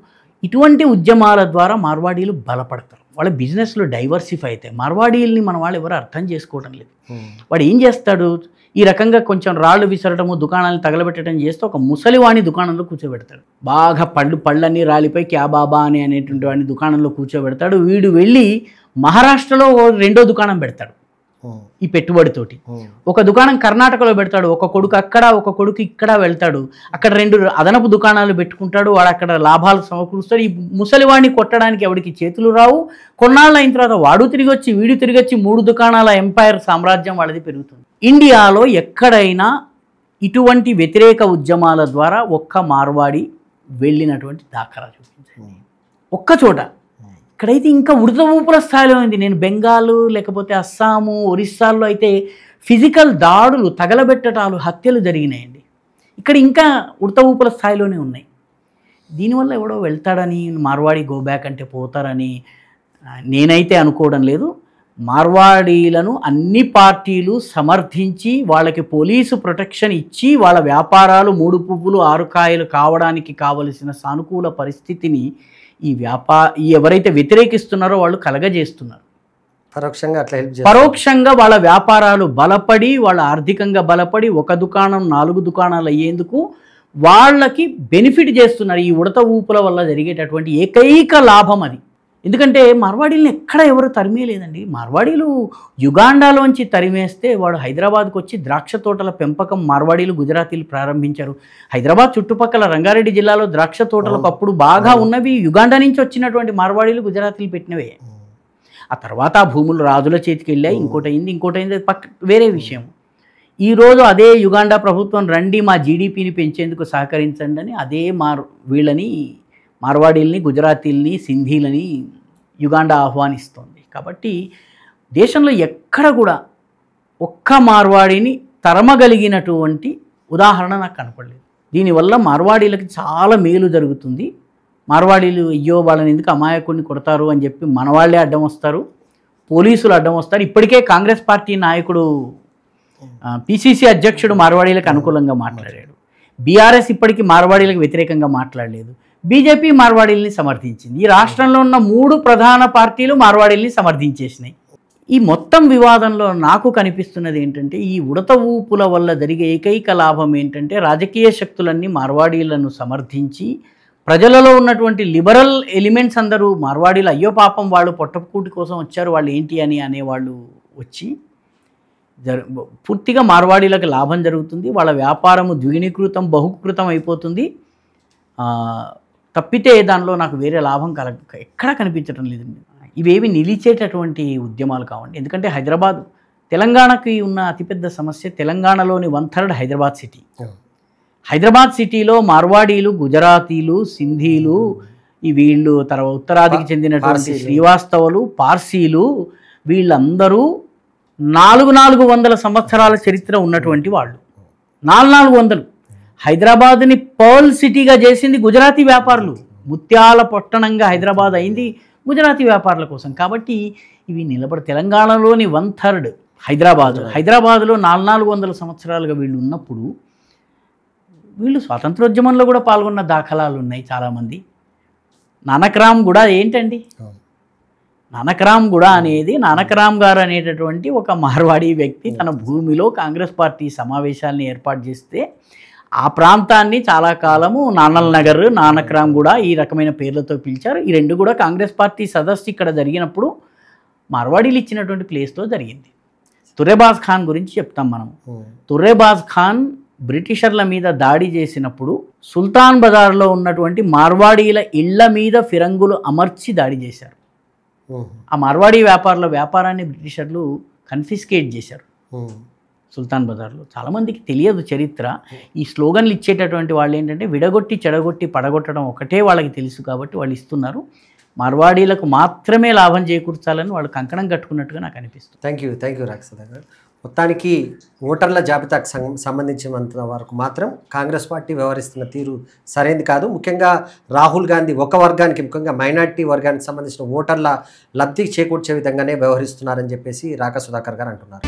ఇటువంటి ఉద్యమాల ద్వారా మార్వాడీలు బలపడతారు, వాళ్ళ బిజినెస్లో డైవర్సిఫై అవుతాయి. మార్వాడీల్ని మన వాళ్ళు ఎవరు అర్థం చేసుకోవడం లేదు. వాడు ఏం చేస్తాడు, ఈ రకంగా కొంచెం రాళ్ళు విసరటము, దుకాణాలను తగలబెట్టడం చేస్తే ఒక ముసలివాణి దుకాణంలో కూర్చోబెడతాడు. బాగా పళ్ళన్నీ రాలిపోయి క్యా బాబా అని అనేటువంటి వాడిని దుకాణంలో కూర్చోబెడతాడు. వీడు వెళ్ళి మహారాష్ట్రలో 2వ దుకాణం పెడతాడు ఈ పెట్టుబడితోటి. ఒక దుకాణం కర్ణాటకలో పెడతాడు, ఒక కొడుకు అక్కడ ఒక కొడుకు ఇక్కడ వెళ్తాడు. అక్కడ 2 అదనపు దుకాణాలు పెట్టుకుంటాడు. వాడు అక్కడ లాభాలు సమకూరుస్తాడు. ఈ ముసలివాడిని కొట్టడానికి ఎవరికి చేతులు రావు. కొన్నాళ్ళు అయిన తర్వాత వాడు తిరిగి వచ్చి వీడు తిరిగి వచ్చి 3 దుకాణాల ఎంపైర్ సామ్రాజ్యం వాళ్ళది పెరుగుతుంది. ఇండియాలో ఎక్కడైనా ఇటువంటి వ్యతిరేక ఉద్యమాల ద్వారా ఒక్క మార్వాడి వెళ్ళినటువంటి దాఖలా చూపించండి ఒక్క చోట. ఇక్కడైతే ఇంకా ఉడత ఊపుల స్థాయిలో ఉంది. నేను బెంగాలు లేకపోతే అస్సాము, ఒరిస్సాల్లో అయితే ఫిజికల్ దాడులు, తగలబెట్టటాలు, హత్యలు జరిగినాయండి. ఇక్కడ ఇంకా ఉడత ఊపుల స్థాయిలోనే ఉన్నాయి. దీనివల్ల ఎవడో వెళ్తాడని మార్వాడి గోబ్యాక్ అంటే పోతారని నేనైతే అనుకోవడం లేదు. మార్వాడీలను అన్ని పార్టీలు సమర్థించి వాళ్ళకి పోలీసు ప్రొటెక్షన్ ఇచ్చి వాళ్ళ వ్యాపారాలు 3 పువ్వులు 6 కాయలు కావడానికి కావలసిన సానుకూల పరిస్థితిని ఈ ఎవరైతే వ్యతిరేకిస్తున్నారో వాళ్ళు కలగజేస్తున్నారు. పరోక్షంగా వాళ్ళ వ్యాపారాలు బలపడి, వాళ్ళ ఆర్థికంగా బలపడి, ఒక దుకాణం 4 దుకాణాలు అయ్యేందుకు వాళ్ళకి బెనిఫిట్ చేస్తున్నారు. ఈ ఉడత ఊపుల వల్ల జరిగేటటువంటి ఏకైక లాభం అది. ఎందుకంటే మార్వాడీలను ఎక్కడ ఎవరు తరిమేలేదండి. మార్వాడీలు యుగాండాలోంచి తరిమేస్తే వాడు హైదరాబాద్కు వచ్చి ద్రాక్ష తోటల పెంపకం మార్వాడీలు, గుజరాతీలు ప్రారంభించారు. హైదరాబాద్ చుట్టుపక్కల రంగారెడ్డి జిల్లాలో ద్రాక్ష తోటలకు అప్పుడు బాగా ఉన్నవి యుగాండా నుంచి వచ్చినటువంటి మార్వాడీలు, గుజరాతీలు పెట్టినవే. ఆ తర్వాత ఆ భూములు రాజుల చేతికి వెళ్ళాయి. ఇంకోటైంది వేరే విషయం. ఈరోజు అదే యుగాండా ప్రభుత్వం రండి మా జీడిపిని పెంచేందుకు సహకరించండి అని అదే వీళ్ళని మార్వాడీల్ని, గుజరాతీల్ని, సింధీలని యుగాండా ఆహ్వానిస్తోంది. కాబట్టి దేశంలో ఎక్కడ కూడా ఒక్క మార్వాడిని తరమగలిగినటువంటి ఉదాహరణ నాకు కనపడలేదు. దీనివల్ల మార్వాడీలకి చాలా మేలు జరుగుతుంది. మార్వాడీలు అయ్యో వాళ్ళని ఎందుకు అమాయకుడిని కొడతారు అని చెప్పి మన వాళ్ళే అడ్డం వస్తారు, పోలీసులు అడ్డం వస్తారు. ఇప్పటికే కాంగ్రెస్ పార్టీ నాయకుడు పిసిసి అధ్యక్షుడు మార్వాడీలకు అనుకూలంగా మాట్లాడాడు. బీఆర్ఎస్ ఇప్పటికీ మార్వాడీలకు వ్యతిరేకంగా మాట్లాడలేదు. బీజేపీ మార్వాడీల్ని సమర్థించింది. ఈ రాష్ట్రంలో ఉన్న 3 ప్రధాన పార్టీలు మార్వాడీల్ని సమర్థించేసినాయి. ఈ మొత్తం వివాదంలో నాకు కనిపిస్తున్నది ఏంటంటే, ఈ ఉడత ఊపుల వల్ల జరిగే ఏకైక లాభం ఏంటంటే, రాజకీయ శక్తులన్నీ మార్వాడీలను సమర్థించి ప్రజలలో ఉన్నటువంటి లిబరల్ ఎలిమెంట్స్ అందరూ మార్వాడీలు అయ్యో పాపం వాళ్ళు పొట్టకూటి కోసం వచ్చారు, వాళ్ళు ఏంటి అని అనేవాళ్ళు వచ్చి పూర్తిగా మార్వాడీలకు లాభం జరుగుతుంది. వాళ్ళ వ్యాపారము ద్విగుణీకృతం, బహుకృతం అయిపోతుంది. తప్పితే దానిలో నాకు వేరే లాభం ఎక్కడా కనిపించడం లేదండి. ఇవేవి నిలిచేటటువంటి ఉద్యమాలు కావండి. ఎందుకంటే తెలంగాణకి ఉన్న అతిపెద్ద సమస్య తెలంగాణలోని 1/3 హైదరాబాద్ సిటీ. హైదరాబాద్ సిటీలో మార్వాడీలు, గుజరాతీలు, సింధీలు, వీళ్ళు తర్వాత ఉత్తరాదికి చెందినటువంటి శ్రీవాస్తవులు, పార్సీలు, వీళ్ళందరూ 400 సంవత్సరాల చరిత్ర ఉన్నటువంటి వాళ్ళు. 400 హైదరాబాద్ని పర్ల్ సిటీగా చేసింది గుజరాతీ వ్యాపారులు. ముత్యాల పట్టణంగా హైదరాబాద్ అయింది గుజరాతీ వ్యాపారుల కోసం. కాబట్టి ఇవి తెలంగాణలోని 1/3 హైదరాబాద్లో 400 సంవత్సరాలుగా వీళ్ళు ఉన్నప్పుడు వీళ్ళు స్వాతంత్రోద్యమంలో కూడా పాల్గొన్న దాఖలాలు ఉన్నాయి చాలామంది. నానక్రామ్ కూడా ఏంటండి, నానక్రామ్ కూడా అనేది నానక్రామ్ గారు అనేటటువంటి ఒక మార్వాడీ వ్యక్తి తన భూమిలో కాంగ్రెస్ పార్టీ సమావేశాలను ఏర్పాటు చేస్తే ఆ ప్రాంతాన్ని చాలా కాలము నానల్ నగర్, నానక్రామ్ కూడా ఈ రకమైన పేర్లతో పిలిచారు. ఈ రెండు కూడా కాంగ్రెస్ పార్టీ సదస్సు ఇక్కడ జరిగినప్పుడు మార్వాడీలు ఇచ్చినటువంటి ప్లేస్తో జరిగింది. తుర్రెబాజ్ ఖాన్ గురించి చెప్తాం మనం. తుర్రెబాజ్ ఖాన్ బ్రిటిషర్ల మీద దాడి చేసినప్పుడు సుల్తాన్ బజార్లో ఉన్నటువంటి మార్వాడీల ఇళ్ల మీద ఫిరంగులు అమర్చి దాడి చేశారు. ఆ మార్వాడీ వ్యాపారాన్ని బ్రిటిషర్లు కన్ఫిస్కేట్ చేశారు సుల్తాన్ బజార్లో. చాలామందికి తెలియదు చరిత్ర. ఈ స్లోగన్లు ఇచ్చేటటువంటి వాళ్ళు ఏంటంటే విడగొట్టి, చెడగొట్టి, పడగొట్టడం ఒకటే వాళ్ళకి తెలుసు కాబట్టి వాళ్ళు ఇస్తున్నారు. మార్వాడీలకు మాత్రమే లాభం చేకూర్చాలని వాళ్ళు కంకణం కట్టుకున్నట్టుగా నాకు అనిపిస్తుంది. థ్యాంక్ యూ రాఘసుధా గారు. మొత్తానికి ఓటర్ల జాబితాకు సంబంధించినంత వరకు మాత్రం కాంగ్రెస్ పార్టీ వ్యవహరిస్తున్న తీరు సరైనది కాదు. ముఖ్యంగా రాహుల్ గాంధీ ఒక వర్గానికి, ముఖ్యంగా మైనార్టీ వర్గానికి సంబంధించిన ఓటర్ల లబ్ధి చేకూర్చే విధంగానే వ్యవహరిస్తున్నారని చెప్పేసి రాఘసుధాకర్ గారు అంటున్నారు.